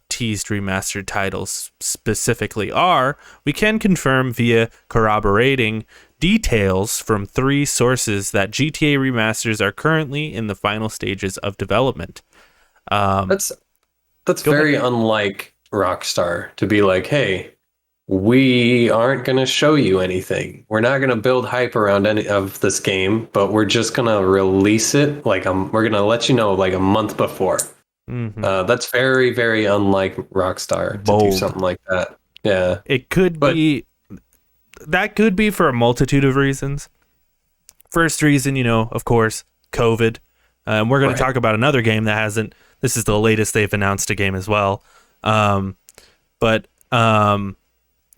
teased remastered titles specifically are, we can confirm via corroborating details from 3 sources that GTA remasters are currently in the final stages of development. That's very unlike Rockstar to be like, hey, we aren't going to show you anything. We're not going to build hype around any of this game, but we're just going to release it. Like we're going to let you know like a month before. Mm-hmm. That's very, very unlike Rockstar to do something like that. Yeah, it could be. That could be for a multitude of reasons. First reason, of course, COVID. And we're going to talk about another game that hasn't. This is the latest they've announced a game as well. But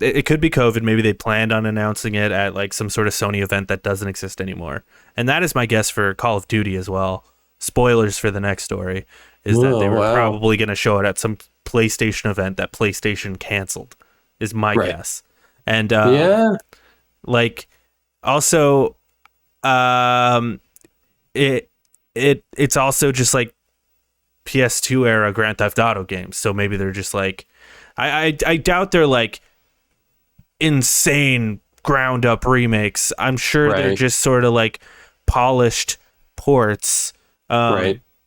it could be COVID. Maybe they planned on announcing it at like some sort of Sony event that doesn't exist anymore. And that is my guess for Call of Duty as well. Spoilers for the next story is that they were probably going to show it at some PlayStation event that PlayStation canceled, is my guess. And also, it's also just like PS2 era Grand Theft Auto games. So maybe they're just like, I doubt they're like insane ground up remakes. I'm sure they're just sort of like polished ports.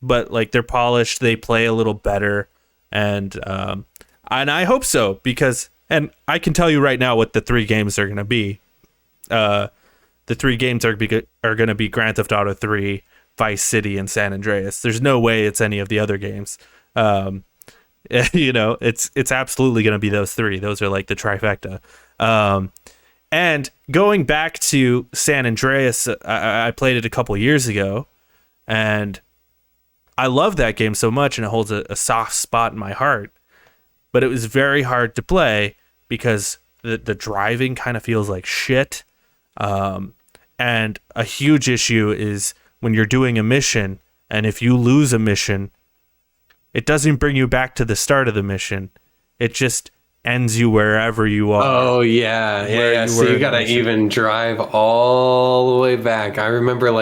But like they're polished, they play a little better, and I hope so, because, and I can tell you right now what the 3 games are going to be. The 3 games are going to be Grand Theft Auto 3, Vice City, and San Andreas. There's no way it's any of the other games. It's absolutely going to be those 3. Those are like the trifecta. And going back to San Andreas, I played it a couple years ago, and I love that game so much, and it holds a soft spot in my heart. But it was very hard to play because the driving kind of feels like shit. And a huge issue is when you're doing a mission, and if you lose a mission, it doesn't bring you back to the start of the mission. It just ends you wherever you are. Oh, yeah. So you gotta even drive all the way back. I remember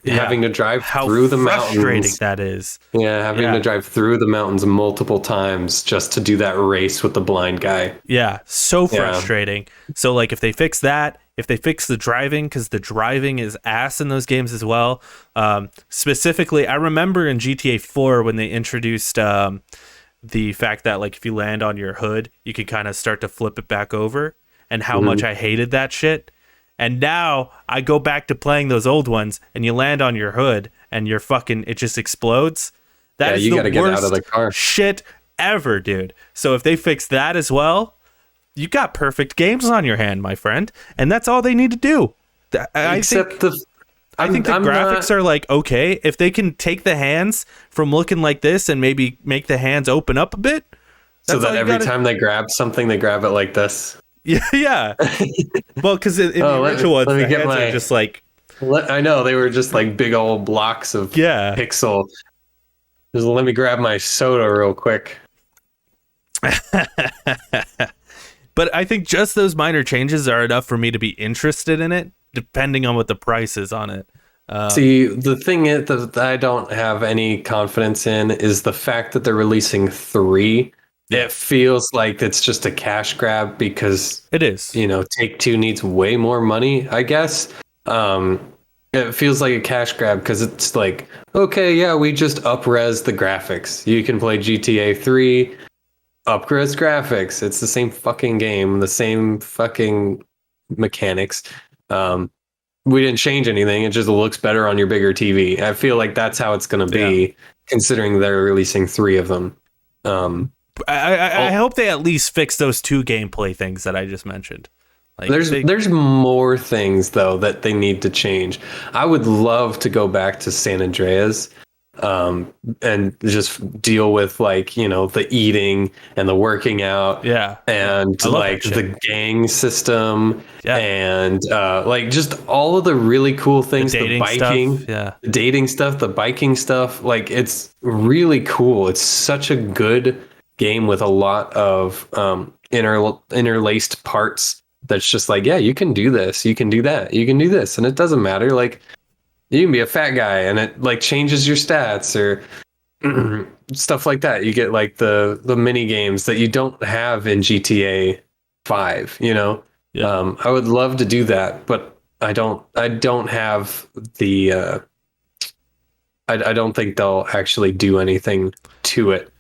having to drive through the mountains. How frustrating that is. Yeah, having to drive through the mountains multiple times just to do that race with the blind guy. Yeah, so frustrating. So like if they fix that, if they fix the driving, because the driving is ass in those games as well. Specifically, I remember in GTA 4 when they introduced the fact that like if you land on your hood, you can kind of start to flip it back over, and how much I hated that shit. And now I go back to playing those old ones, and you land on your hood, and it just explodes. That is you the gotta get worst out of the car. shit ever, dude. So if they fix that as well, you got perfect games on your hand, my friend. And that's all they need to do. I think the graphics are like, okay, if they can take the hands from looking like this and maybe make the hands open up a bit. So that every time they grab something, they grab it like this. Yeah. Well, because in the original ones, the hands are just like... I know, they were just like big old blocks of pixel. Just let me grab my soda real quick. But I think just those minor changes are enough for me to be interested in it, depending on what the price is on it. See, the thing is that I don't have any confidence in is the fact that they're releasing 3. It feels like it's just a cash grab because it is. Take-Two needs way more money, I guess. It feels like a cash grab because it's like, okay, yeah, we just up-res the graphics. You can play GTA 3, up-res graphics. It's the same fucking game, the same fucking mechanics. We didn't change anything. It just looks better on your bigger TV. I feel like that's how it's going to be, considering they're releasing 3 of them. I hope they at least fix those 2 gameplay things that I just mentioned. Like there's more things though that they need to change. I would love to go back to San Andreas and just deal with the eating and the working out and like the gang system and just all of the really cool things, the biking stuff, the dating stuff, the biking stuff. Like, it's really cool. It's such a good game with a lot of interlaced parts. That's just like, yeah, you can do this, you can do that, you can do this, and it doesn't matter. Like, you can be a fat guy, and it like changes your stats or stuff like that. You get like the mini games that you don't have in GTA 5. I would love to do that, but I don't have the. I don't think they'll actually do anything to it.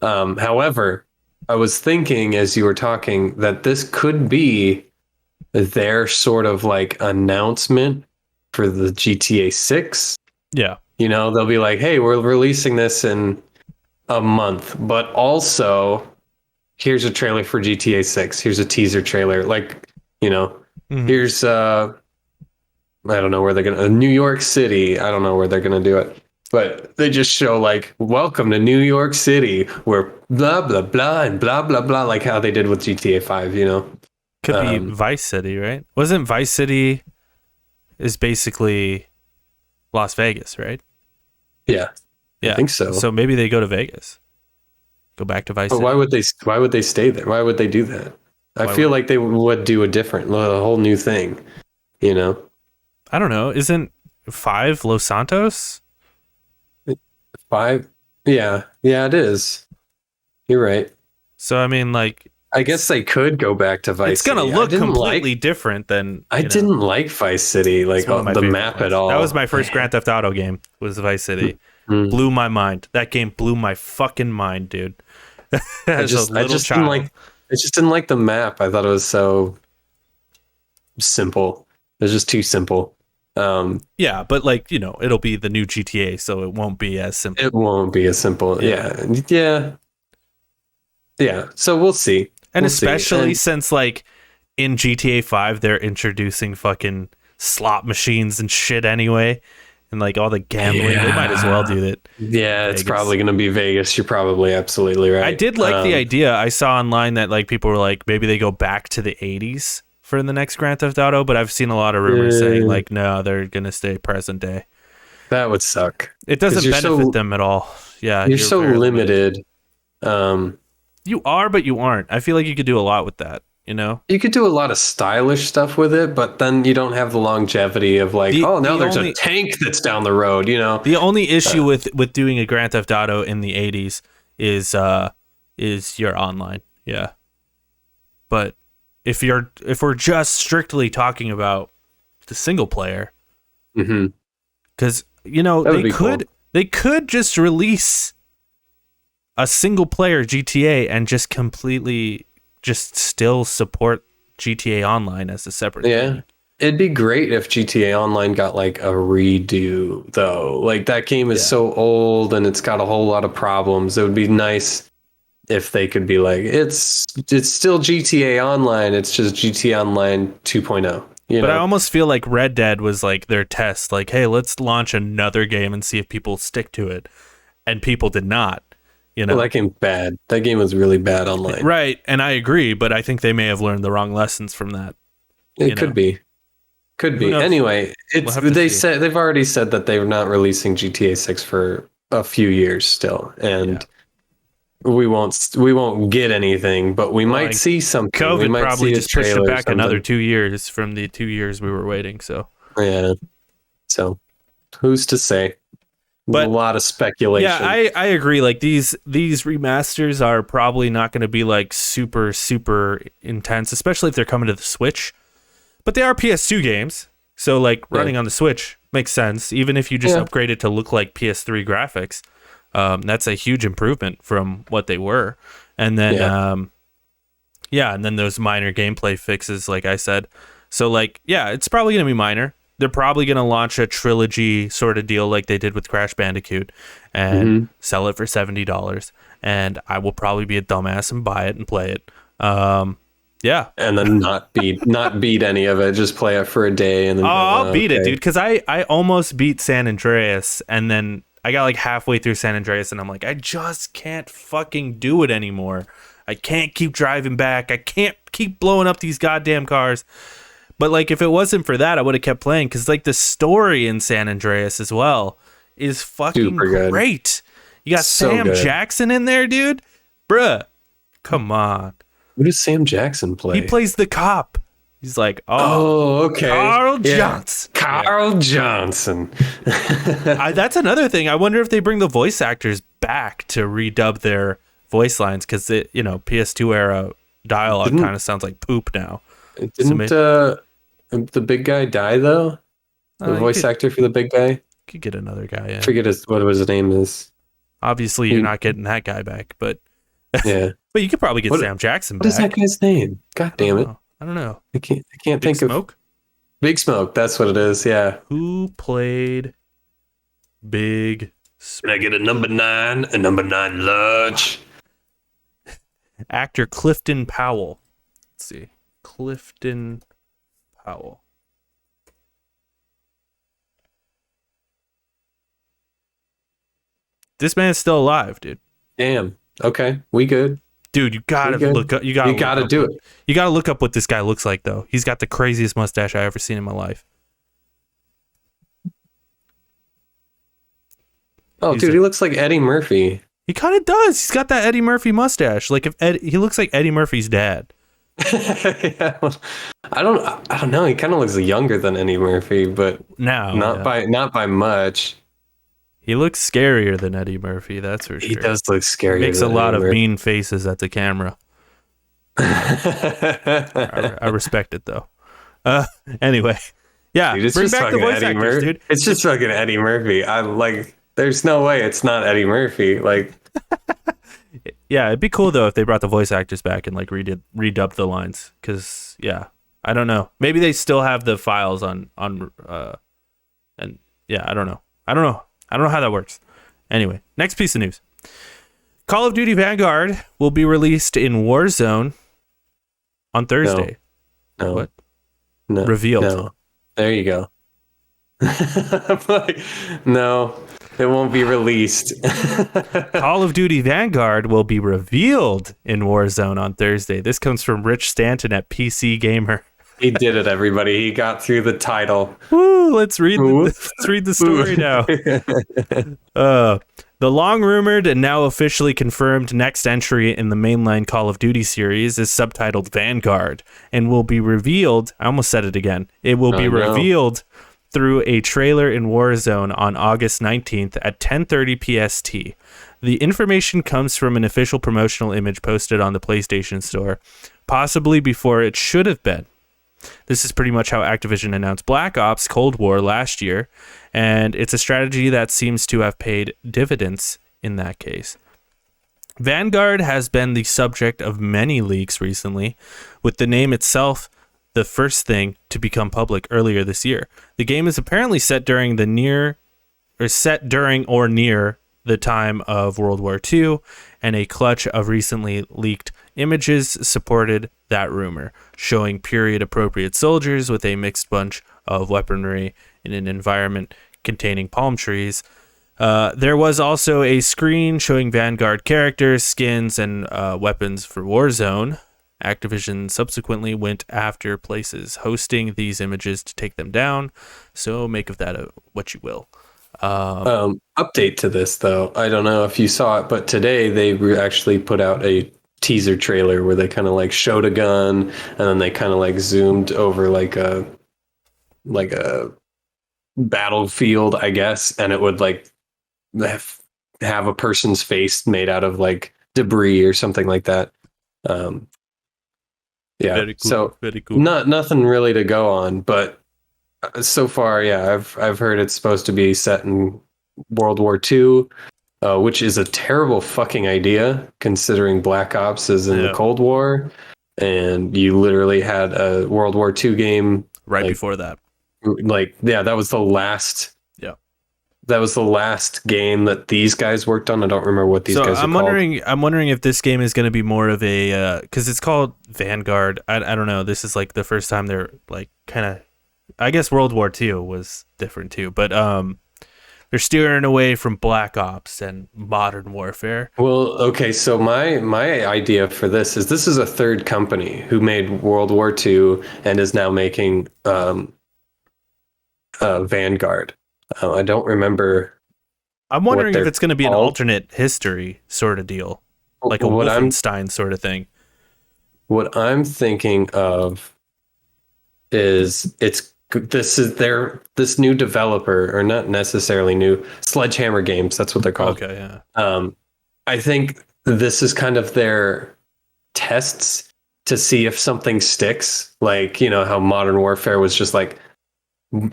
However, I was thinking as you were talking that this could be their sort of like announcement for the GTA 6. Yeah. They'll be like, hey, we're releasing this in a month, but also here's a trailer for GTA 6. Here's a teaser trailer. Like, here's, I don't know where they're going to, New York City. I don't know where they're going to do it. But they just show like, welcome to New York City, where blah, blah, blah, and blah, blah, blah, like how they did with GTA 5, Could be Vice City, right? Wasn't Vice City is basically Las Vegas, right? Yeah. I think so. So maybe they go to Vegas. Go back to Vice City. Why would they stay there? Why would they do that? I feel like they would do a whole new thing, I don't know. Isn't 5 Los Santos? 5? Yeah, it is. You're right. So, I mean, like, I guess they could go back to Vice City. It's going to look completely different than... I didn't like Vice City, like the map at all. That was my first Grand Theft Auto game, was Vice City. Blew my mind. That game blew my fucking mind, dude. I just didn't like the map. I thought it was so simple. It was just too simple. Yeah, but like, it'll be the new GTA, so it won't be as simple. It won't be as simple. Yeah. So we'll see. And especially since like in GTA 5 they're introducing fucking slot machines and shit anyway, and like all the gambling, they might as well do it. Yeah, it's probably going to be Vegas. You're probably absolutely right. I did like the idea. I saw online that like people were like, maybe they go back to the 80s for the next Grand Theft Auto, but I've seen a lot of rumors saying like, no, they're going to stay present day. That would suck. It doesn't benefit them at all. Yeah, you're so limited. You are, but you aren't. I feel like you could do a lot with that. You could do a lot of stylish stuff with it, but then you don't have the longevity of like, there's a tank that's down the road. The only issue with doing a Grand Theft Auto in the 80s is your online. Yeah, but if we're just strictly talking about the single player, because they could just release a single player GTA and just completely just still support GTA Online as a separate thing. It'd be great if GTA Online got like a redo though. Like, that game is so old and it's got a whole lot of problems. It would be nice if they could be like, it's still GTA Online, it's just GTA Online 2.0. You But know? I almost feel like Red Dead was like their test. Like, hey, let's launch another game and see if people stick to it. And people did not. You know, Well, that game's bad. That game was really bad online. right? And I agree, but I think they may have learned the wrong lessons from that. It could be. Could be. Anyway, they've already said that they're not releasing GTA 6 for a few years still, and we won't get anything, but we might see something. COVID we might probably see just pushed it back another 2 years years from the 2 years we were waiting. So yeah. So who's to say? But a lot of speculation. Yeah, I agree. Like these remasters are probably not going to be like super intense, especially if they're coming to the Switch. But they are PS2 games, so like running on the Switch makes sense. Even if you just upgrade it to look like PS3 graphics, that's a huge improvement from what they were. And then and then those minor gameplay fixes, like I said. So like it's probably going to be minor. They're probably going to launch a trilogy sort of deal like they did with Crash Bandicoot and sell it for $70. And I will probably be a dumbass and buy it and play it. And then not beat any of it. Just play it for a day and then I'll beat it, dude. Because I almost beat San Andreas, and then I got like halfway through San Andreas, and I'm like, I just can't fucking do it anymore. I can't keep driving back. I can't keep blowing up these goddamn cars. But like, if it wasn't for that, I would have kept playing, because like the story in San Andreas as well is fucking great. You got Sam Jackson in there, dude. Bruh, come on. Who does Sam Jackson play? He plays the cop. He's like, okay, Carl Johnson. Carl Johnson. That's another thing. I wonder if they bring the voice actors back to redub their voice lines, because PS2 era dialogue kind of sounds like poop now. Didn't the big guy die though? The voice actor for the big guy? Could get another guy in. Forget what his name is. Obviously, you're not getting that guy back, but yeah. But you could probably get Sam Jackson back. What is that guy's name? God damn it! I don't know. I can't think Smoke? of Big Smoke. That's what it is. Yeah. Who played Big Smoke? Can I get a number 9? A number 9 large. Actor Clifton Powell. Let's see. Clifton Powell. This man's still alive, dude. Damn. Okay, we good. Dude, you gotta look up. You gotta do it. You gotta look up what this guy looks like, though. He's got the craziest mustache I ever seen in my life. Oh, dude, he looks like Eddie Murphy. He kind of does. He's got that Eddie Murphy mustache. Like he looks like Eddie Murphy's dad. Yeah, well, I don't know. He kind of looks younger than Eddie Murphy, but not by much. He looks scarier than Eddie Murphy, that's for sure. He does look scarier. He makes a lot of mean faces at the camera. I respect it though. Anyway, dude, it's bring just back the voice actors, dude. It's just fucking Eddie Murphy. There's no way it's not Eddie Murphy. Like, yeah, it'd be cool though if they brought the voice actors back and like redubbed the lines. Because I don't know. Maybe they still have the files on I don't know. I don't know how that works. Anyway, next piece of news. Call of Duty Vanguard will be released in Warzone on Thursday. No. What? No. Revealed. No. There you go. No, it won't be released. Call of Duty Vanguard will be revealed in Warzone on Thursday. This comes from Rich Stanton at PC Gamer. He did it, everybody. He got through the title. Woo, let's read the story now. The long-rumored and now officially confirmed next entry in the mainline Call of Duty series is subtitled Vanguard and will be revealed. I almost said it again. It will be revealed through a trailer in Warzone on August 19th at 10:30 PST. The information comes from an official promotional image posted on the PlayStation Store, possibly before it should have been. This is pretty much how Activision announced Black Ops Cold War last year, and it's a strategy that seems to have paid dividends in that case. Vanguard has been the subject of many leaks recently, with the name itself the first thing to become public earlier this year. The game is apparently set during or near the time of World War II and a clutch of recently leaked images supported that rumor, showing period-appropriate soldiers with a mixed bunch of weaponry in an environment containing palm trees. There was also a screen showing Vanguard characters, skins, and weapons for Warzone. Activision subsequently went after places hosting these images to take them down, so make of that what you will. Update to this, though. I don't know if you saw it, but today they actually put out a teaser trailer where they kind of like showed a gun and then they kind of like zoomed over like a battlefield, I guess, and it would like have a person's face made out of like debris or something like that. Yeah, very cool, so very cool. Nothing really to go on, but so far, yeah, I've heard it's supposed to be set in World War II, which is a terrible fucking idea considering Black Ops is in the Cold War, and you literally had a World War II game right before that. Like, yeah, that was the last. Yeah, that was the last game that these guys worked on. I don't remember what these guys are called. I'm wondering if this game is going to be more of a because it's called Vanguard. I don't know. This is like the first time they're like kind of. I guess World War II was different too, but they're steering away from Black Ops and modern warfare. Well, okay, so my idea for this is a third company who made World War II and is now making Vanguard. I don't remember. I'm wondering if it's going to be an alternate history sort of deal, like a Wolfenstein sort of thing. What I'm thinking of is this new developer, or not necessarily new, Sledgehammer Games. That's what they're called. Okay, yeah. I think this is kind of their tests to see if something sticks. Like, you know, how Modern Warfare was just like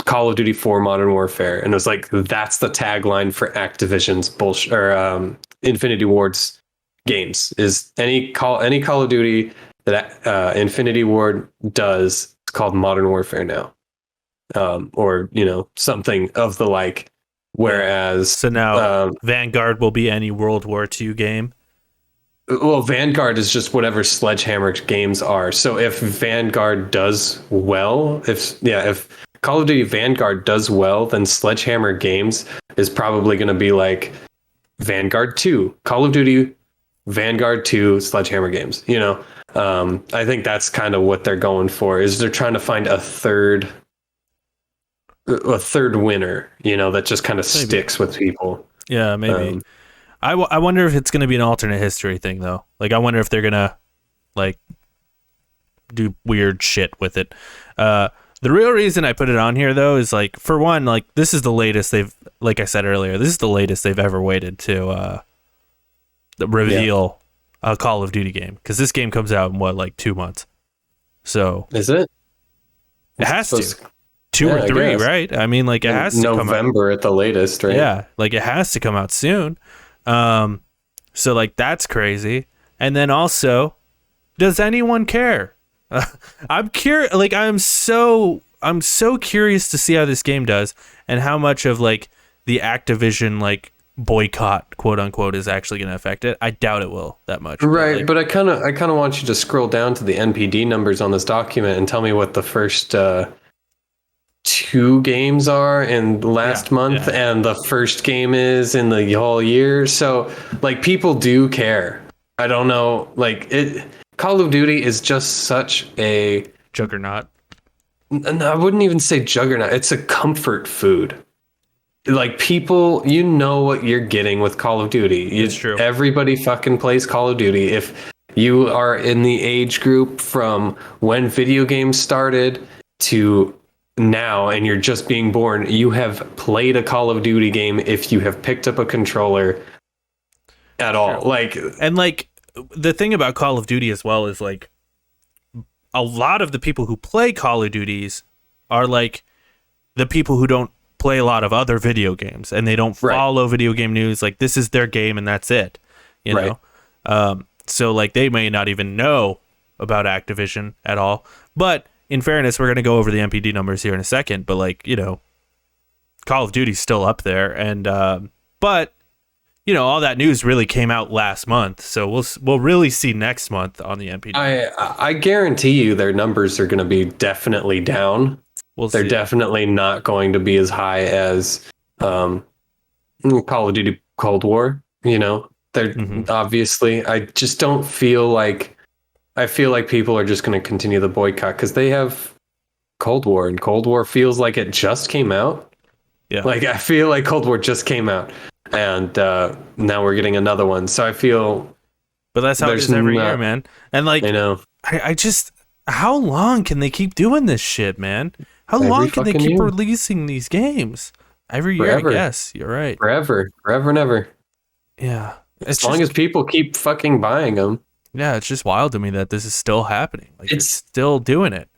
Call of Duty 4 Modern Warfare, and it was like that's the tagline for Activision's bullshit or Infinity Ward's games is any Call of Duty that Infinity Ward does. It's called Modern Warfare now. Or, you know, something of the like. Whereas so now Vanguard will be any World War II game. Well, Vanguard is just whatever Sledgehammer games are. So if Vanguard does well, if Call of Duty Vanguard does well, then Sledgehammer Games is probably going to be like Vanguard 2, Call of Duty Vanguard 2, Sledgehammer Games. You know, I think that's kind of what they're going for. Is they're trying to find a third winner, you know, that just kind of sticks with people. Yeah, maybe. I wonder if it's going to be an alternate history thing, though. Like, I wonder if they're going to, like, do weird shit with it. The real reason I put it on here, though, is, like, for one, like, this is the latest like I said earlier, this is the latest they've ever waited to reveal a Call of Duty game. Because this game comes out in, like 2 months. So. Is it? It has to. 2 or 3, right? I mean, like, it has to come out. November at the latest, right? Yeah, like, it has to come out soon. So, like, that's crazy. And then also, does anyone care? I'm curious. Like, I'm so curious to see how this game does and how much of like the Activision like boycott, quote unquote, is actually going to affect it. I doubt it will that much. Right, but I kind of want you to scroll down to the NPD numbers on this document and tell me what the first 2 games are in last month and the first game is in the whole year. So like people do care. I don't know, like it. Call of Duty is just such a juggernaut. I wouldn't even say juggernaut. It's a comfort food. Like people, you know what you're getting with Call of Duty. It's true. Everybody fucking plays Call of Duty. If you are in the age group from when video games started to now and you're just being born, you have played a Call of Duty game if you have picked up a controller at all. Like, and like the thing about Call of Duty as well is like a lot of the people who play Call of Duties are like the people who don't play a lot of other video games and they don't follow video game news. Like this is their game and that's it, you know? So like they may not even know about Activision at all, but in fairness, we're going to go over the MPD numbers here in a second, but like, you know, Call of Duty's still up there and, but all that news really came out last month, so we'll really see next month on the NPD. I guarantee you their numbers are going to be definitely down. They're definitely not going to be as high as Call of Duty Cold War. They're obviously. I just don't feel like. I feel like people are just going to continue the boycott because they have Cold War, and Cold War feels like it just came out. Yeah, like I feel like Cold War just came out. And now we're getting another one. So I feel... But that's how it is every year, man. And I know. I just... How long can they keep doing this shit, man? How long can they keep releasing these games? Every year, I guess. You're right. Forever and ever. Yeah. As long as people keep fucking buying them. Yeah, it's just wild to me that this is still happening. It's still doing it.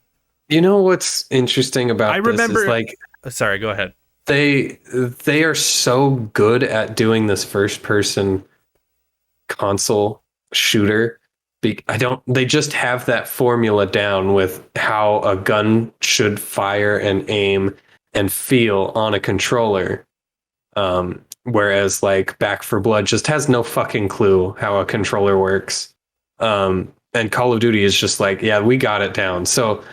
You know what's interesting about this? I remember... Sorry, go ahead. They are so good at doing this first person console shooter. They just have that formula down with how a gun should fire and aim and feel on a controller. Whereas Back 4 Blood just has no fucking clue how a controller works. And Call of Duty is just we got it down. So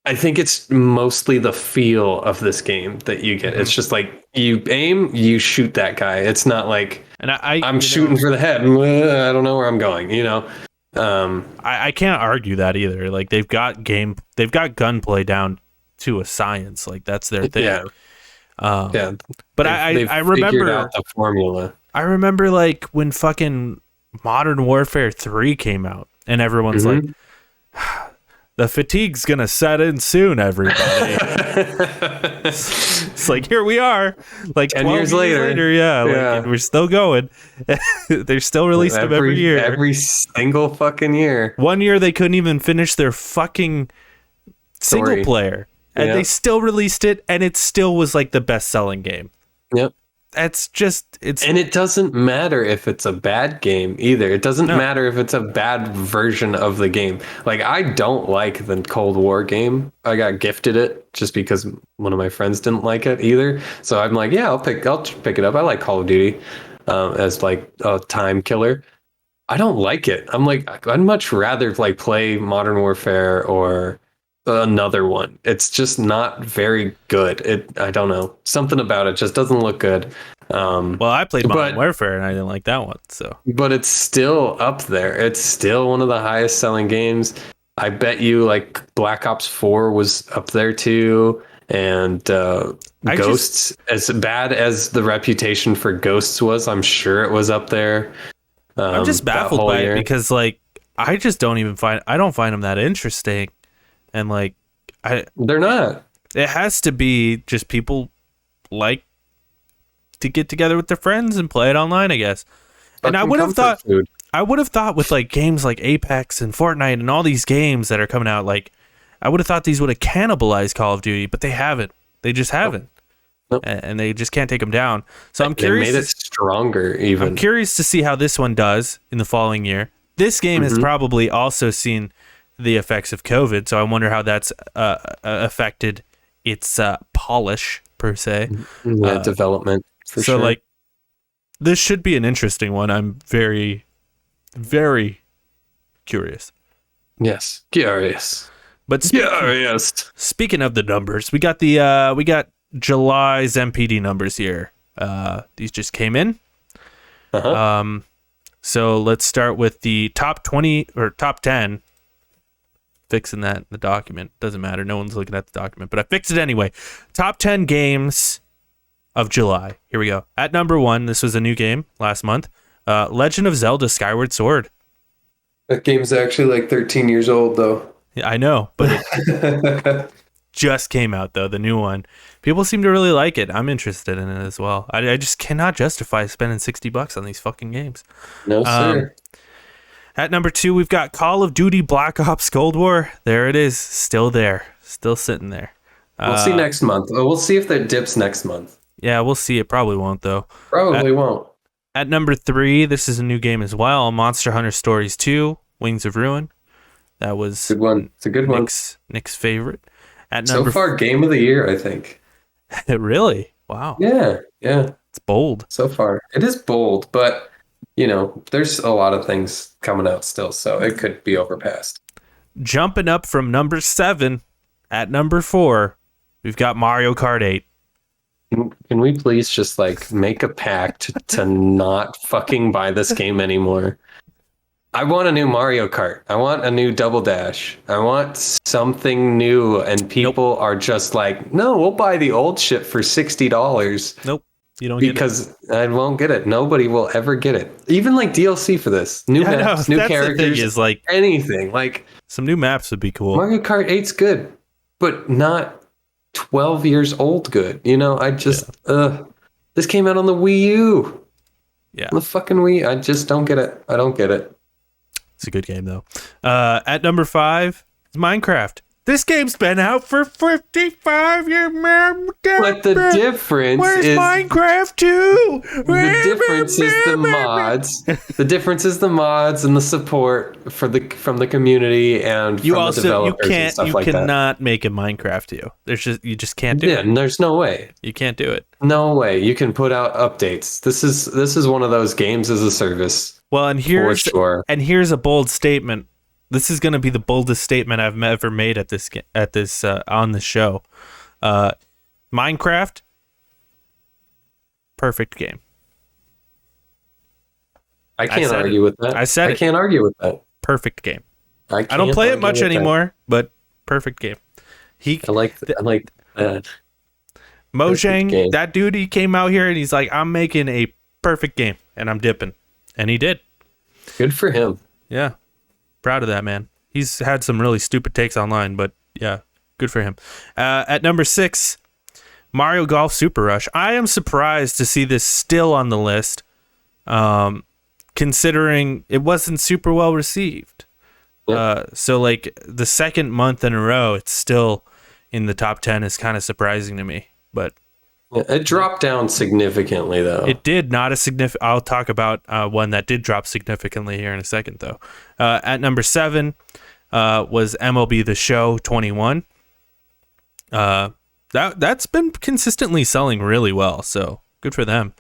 I think it's mostly the feel of this game that you get. It's just you aim, you shoot that guy. It's not and I'm shooting for the head. I don't know where I'm going. I can't argue that either. They've got gunplay down to a science. That's their thing. Yeah. But I remember out the formula. I remember when fucking Modern Warfare 3 came out, and everyone's the fatigue's gonna set in soon, everybody. It's here we are, 10 years later. Yeah. We're still going. They're still released them every year. Every single fucking year. One year they couldn't even finish their fucking single player. And they still released it, and it still was the best-selling game. Yep. That's just and it doesn't matter if it's a bad game either. It doesn't matter if it's a bad version of the game. I don't like the Cold War game. I got gifted it just because one of my friends didn't like it either. So I'm I'll pick it up. I like Call of Duty as a time killer. I don't like it. I'd much rather play Modern Warfare or another one. It's just not very good. I don't know. Something about it just doesn't look good. Well, I played Modern Warfare and I didn't like that one. So, but it's still up there. It's still one of the highest selling games. I bet you Black Ops 4 was up there too. And Ghosts, as bad as the reputation for Ghosts was, I'm sure it was up there. I'm just baffled by it because I just don't find them that interesting. And they're not. It has to be just people to get together with their friends and play it online, I guess. And I would have thought with games like Apex and Fortnite and all these games that are coming out, I would have thought these would have cannibalized Call of Duty, but they haven't. They just haven't. Nope. And they just can't take them down. So I'm curious. They made it stronger even. I'm curious to see how this one does in the following year. This game has probably also seen the effects of COVID, so I wonder how that's affected its polish per se. Development for sure. So this should be an interesting one. I'm very, very curious. Yes, curious. But speaking of the numbers, we got July's MPD numbers here. These just came in. So let's start with the top 20 or top 10. Fixing that in the document. Doesn't matter. No one's looking at the document, but I fixed it anyway. Top 10 games of July. Here we go. At number 1, this was a new game last month. Legend of Zelda Skyward Sword. That game's actually 13 years old, though. Yeah, I know, but it just came out, though, the new one. People seem to really like it. I'm interested in it as well. I just cannot justify spending $60 on these fucking games. No, sir. At number 2, we've got Call of Duty Black Ops Cold War. There it is. Still there. Still sitting there. We'll see next month. We'll see if that dips next month. Yeah, we'll see. It probably won't, though. Probably won't. At number 3, this is a new game as well. Monster Hunter Stories 2, Wings of Ruin. That was good one. It's a good one. Nick's favorite. At so far, game of the year, I think. Really? Wow. Yeah. It's It's bold. So far, it is bold, but there's a lot of things coming out still, so it could be overpassed. Jumping up from number 7 at number 4, we've got Mario Kart 8. Can we please just like make a pact to not fucking buy this game anymore? I want a new Mario Kart. I want a new Double Dash. I want something new, and people are just like, no, we'll buy the old shit for $60. Nope, you don't get it. Because I won't get it. Nobody will ever get it. Even like DLC for this. New maps, new characters, is like anything. Like some new maps would be cool. Mario Kart 8's good, but not 12 years old good. I just this came out on the Wii U. Yeah. On the fucking Wii. I just don't get it. I don't get it. It's a good game though. At number 5 is Minecraft. This game's been out for 55 years. But the difference is Minecraft 2? The difference is the mods. The difference is the mods and the support from the community and from the developers and stuff like that. You cannot make a Minecraft 2. You just can't do it. Yeah, there's no way. You can't do it. No way. You can put out updates. This is one of those games as a service. Well, and here's a bold statement. This is going to be the boldest statement I've ever made at this on the show. Minecraft, perfect game. I can't argue with that. I can't argue with that. Perfect game. I don't play it much anymore, but perfect game. I like that. Mojang, that dude, he came out here and he's like, I'm making a perfect game and I'm dipping. And he did. Good for him. Yeah. Proud of that, man. He's had some really stupid takes online, but yeah, good for him. At number 6, Mario Golf Super Rush. I am surprised to see this still on the list, considering it wasn't super well received. Yep. So like the second month in a row, it's still in the top 10 is kind of surprising to me. But it dropped down significantly, though. It did not a significant. I'll talk about one that did drop significantly here in a second, though. At number 7 was MLB The Show 21. That's been consistently selling really well, so good for them.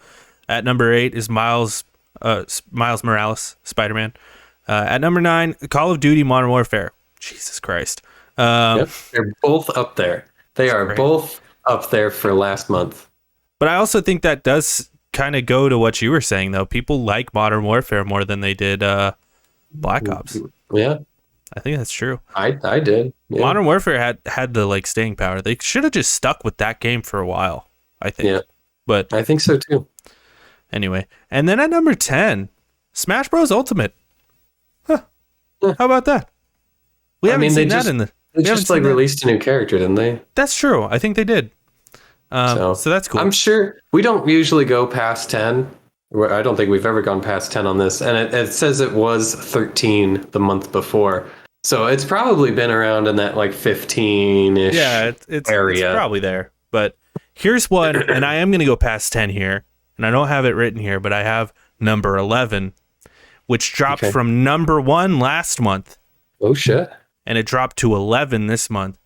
At number 8 is Miles Morales, Spider-Man. At number 9, Call of Duty Modern Warfare. Jesus Christ. Yep, they're both up there. They are both up there for last month. But I also think that does kind of go to what you were saying, though. People like Modern Warfare more than they did Black Ops. Yeah. I think that's true. I did. Yeah. Modern Warfare had the like staying power. They should have just stuck with that game for a while, I think. Yeah. But I think so too. Anyway. And then at number 10, Smash Bros. Ultimate. Huh. Yeah. How about that? We haven't seen that in the... They just like released a new character, didn't they? That's true. I think they did. So that's cool. I'm sure we don't usually go past 10. I don't think we've ever gone past 10 on this. And it says it was 13 the month before. So it's probably been around in that like 15-ish area. It's probably there. But here's one, and I am going to go past 10 here. And I don't have it written here, but I have number 11, which dropped from number 1 last month. Oh, shit. And it dropped to 11 this month,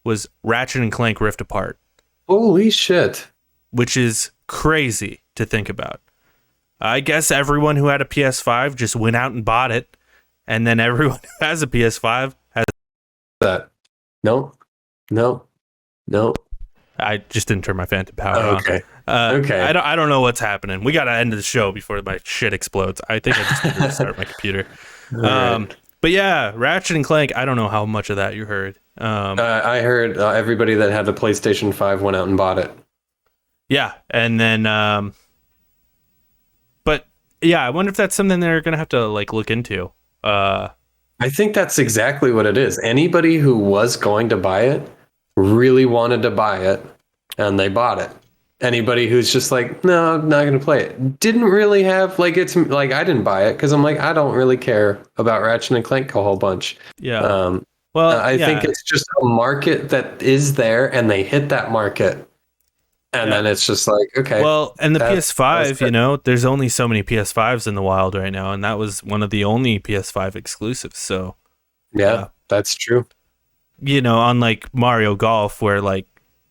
was Ratchet and Clank Rift Apart. Holy shit. Which is crazy to think about. I guess everyone who had a PS5 just went out and bought it, and then everyone who has a PS5 has that. No. I just didn't turn my Phantom power on. Okay. I don't know what's happening. We got to end the show before my shit explodes. I think I just need to restart my computer. Right. But yeah, Ratchet and Clank, I don't know how much of that you heard. I heard everybody that had the PlayStation 5 went out and bought it. Yeah, and then... but yeah, I wonder if that's something they're going to have to like look into. I think that's exactly what it is. Anybody who was going to buy it really wanted to buy it, and they bought it. Anybody who's just like, no, I'm not going to play it. Didn't really have, like, it's like, I didn't buy it because I'm like, I don't really care about Ratchet and Clank a whole bunch. Yeah. I think it's just a market that is there and they hit that market. And then it's just like, okay. Well, and the PS5, there's only so many PS5s in the wild right now. And that was one of the only PS5 exclusives. So, yeah, that's true. Unlike Mario Golf, where like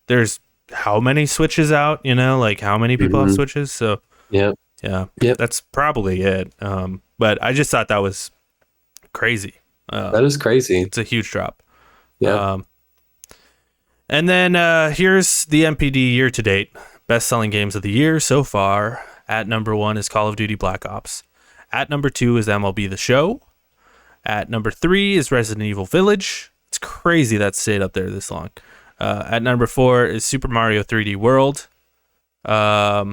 there's how many Switches out, like how many people have Switches. So Yeah. yeah, Yep. that's probably it. But I just thought that was crazy. That is crazy. It's a huge drop. Yeah. And then here's the MPD year to date. Best-selling games of the year so far. At number 1 is Call of Duty Black Ops. At number 2 is MLB The Show. At number 3 is Resident Evil Village. It's crazy that stayed up there this long. At number 4 is Super Mario 3D World. At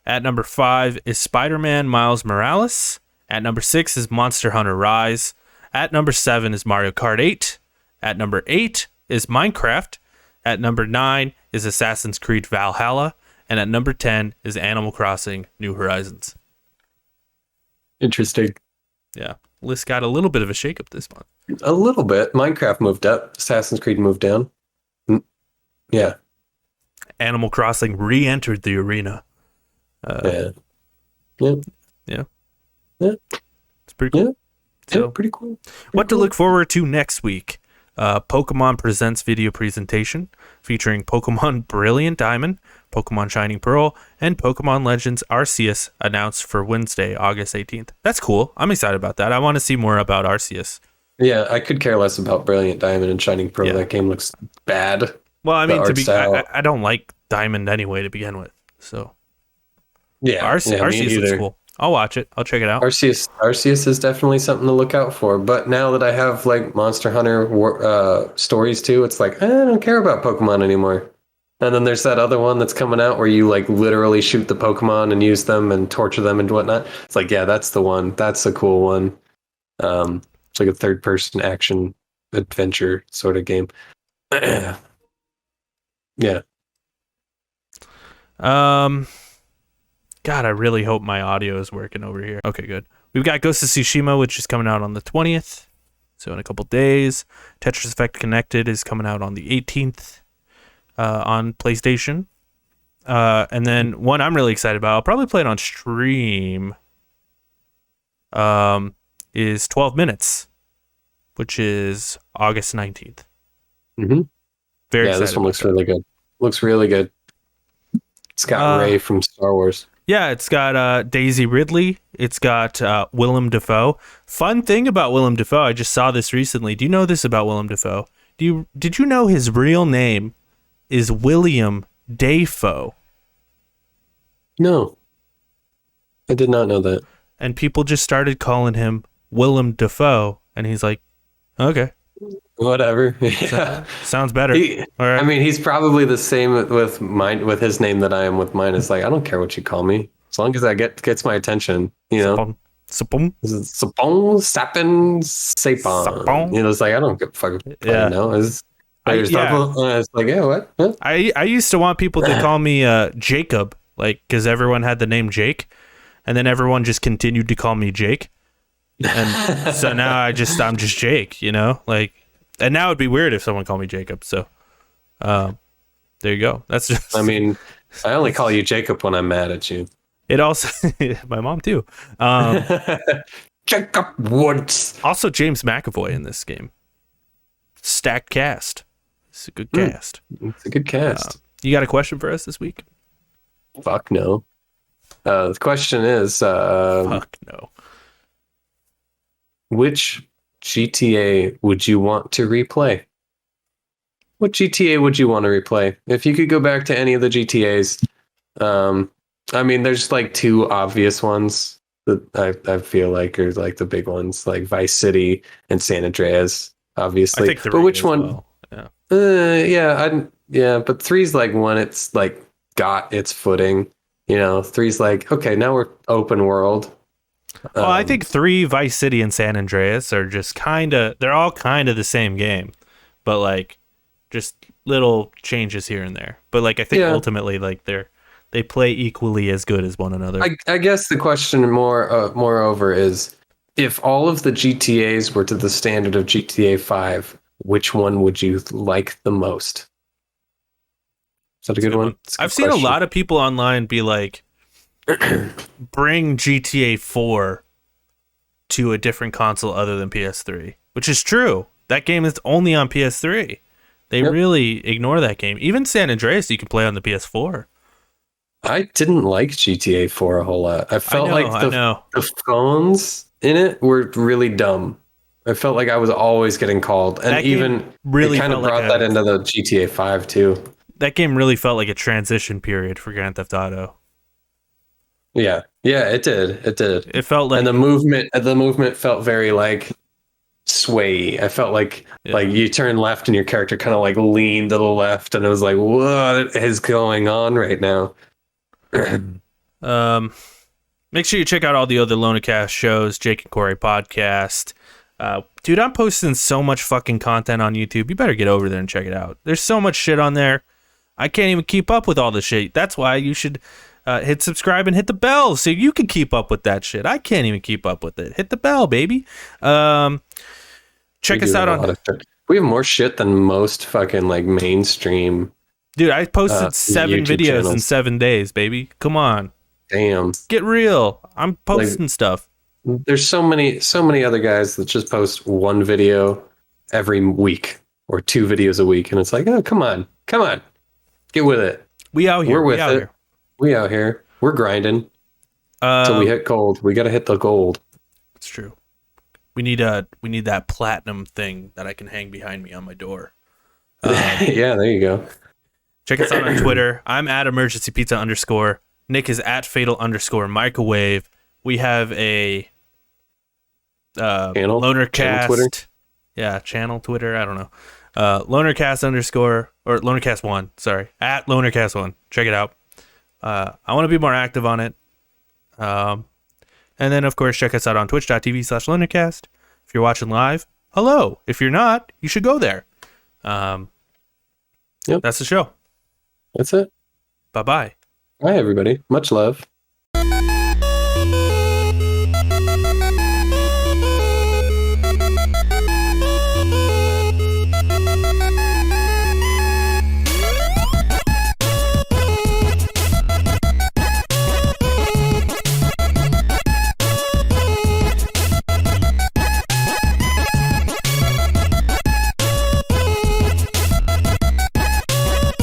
number 5 is Spider-Man Miles Morales. At number 6 is Monster Hunter Rise. At number 7 is Mario Kart 8. At number 8 is Minecraft. At number 9 is Assassin's Creed Valhalla. And at number 10 is Animal Crossing New Horizons. Interesting. Yeah. List got a little bit of a shakeup this month. A little bit. Minecraft moved up. Assassin's Creed moved down. Yeah. Animal Crossing re-entered the arena. Yeah. Yeah. Yeah. It's pretty cool. Yeah. So, pretty cool. What to look forward to next week? Pokemon Presents video presentation featuring Pokemon Brilliant Diamond, Pokemon Shining Pearl, and Pokemon Legends Arceus announced for Wednesday, August 18th. That's cool. I'm excited about that. I want to see more about Arceus. Yeah, I could care less about Brilliant Diamond and Shining Pearl. Yeah. That game looks bad. Well, I mean, style. I don't like Diamond anyway to begin with. So Yeah, Arceus looks cool. I'll watch it. I'll check it out. Arceus is definitely something to look out for. But now that I have like Monster Hunter stories too, it's like I don't care about Pokemon anymore. And then there's that other one that's coming out where you like literally shoot the Pokemon and use them and torture them and whatnot. It's like, yeah, that's the one. That's a cool one. It's like a third-person action adventure sort of game. Yeah. God, I really hope my audio is working over here. Okay, good. We've got Ghost of Tsushima, which is coming out on the 20th, so in a couple days. Tetris Effect Connected is coming out on the 18th on PlayStation. And then one I'm really excited about, I'll probably play it on stream, is 12 Minutes, which is August 19th. Mm-hmm. Very excited. Yeah, this one looks really good. Looks really good. It's got Rey from Star Wars. Yeah, it's got Daisy Ridley. It's got Willem Dafoe. Fun thing about Willem Dafoe, I just saw this recently. Do you know this about Willem Dafoe? Did you know his real name is William Dafoe? No. I did not know that. And people just started calling him Willem Dafoe, and he's like, okay. Whatever. Yeah. Sounds better. I mean, he's probably the same with his name that I am with mine. It's like, I don't care what you call me. As long as that gets my attention, you know. Sapon. Sapon, Sapin, Sapon. You know, it's like, I don't give a fuck. Yeah. Know. It's like, yeah, what? Huh? I used to want people to call me Jacob, like, because everyone had the name Jake, and then everyone just continued to call me Jake. And so now I'm just Jake, you know, like, and now it'd be weird if someone called me Jacob. So, there you go. That's just. I mean, I only call you Jacob when I'm mad at you. It also, my mom too. Jacob Woods. Also, James McAvoy in this game. Stacked cast. It's a good cast. It's a good cast. You got a question for us this week? Fuck no. The question is, fuck no. Which GTA would you want to replay? What GTA would you want to replay? If you could go back to any of the GTAs, I mean, there's like two obvious ones that I feel like are like the big ones, like Vice City and San Andreas, obviously. I think but which one? Well. Yeah. But three's like when it's like got its footing. You know, three's like, okay, now we're open world. Well, I think 3, Vice City and San Andreas are just they're all kind of the same game, but like just little changes here and there. But like, I think ultimately like they play equally as good as one another. I guess the question moreover is, if all of the GTAs were to the standard of GTA 5, which one would you like the most? Is that a good one? I've seen a lot of people online be like, bring GTA 4 to a different console other than PS3, which is true. That game is only on PS3. They really ignore that game. Even San Andreas, you can play on the PS4. I didn't like GTA 4 a whole lot. I felt like the phones in it were really dumb. I felt like I was always getting called. And even really kind of brought that into the GTA 5 too. That game really felt like a transition period for Grand Theft Auto. Yeah, it did. It felt like, and the movement felt very like sway. I felt like you turn left and your character kind of like leaned to the left, and it was like, what is going on right now? Make sure you check out all the other Lonercast shows, Jake and Corey podcast. Dude, I'm posting so much fucking content on YouTube. You better get over there and check it out. There's so much shit on there. I can't even keep up with all the shit. That's why you should hit subscribe and hit the bell so you can keep up with that shit. I can't even keep up with it. Hit the bell, baby. Check us out on... We have more shit than most fucking like mainstream. Dude, I posted 7 YouTube videos channels in 7 days, baby. Come on. Damn. Get real. I'm posting stuff. There's so many other guys that just post 1 video every week or 2 videos a week, and it's like, oh, come on. Get with it. We out here. We're with it. We out here. We're grinding. Till we hit gold. We got to hit the gold. It's true. We need that platinum thing that I can hang behind me on my door. Yeah, there you go. Check us out on Twitter. I'm at emergencypizza_. Nick is at fatal_microwave. We have a Lonercast. Channel Twitter? Yeah, channel Twitter. I don't know. Lonercast_ or Lonercast1. Sorry, at Lonercast1. Check it out. I want to be more active on it. And then, of course, check us out on twitch.tv/Lonercast. If you're watching live, hello. If you're not, you should go there. Yep. That's the show. That's it. Bye-bye. Bye, everybody. Much love.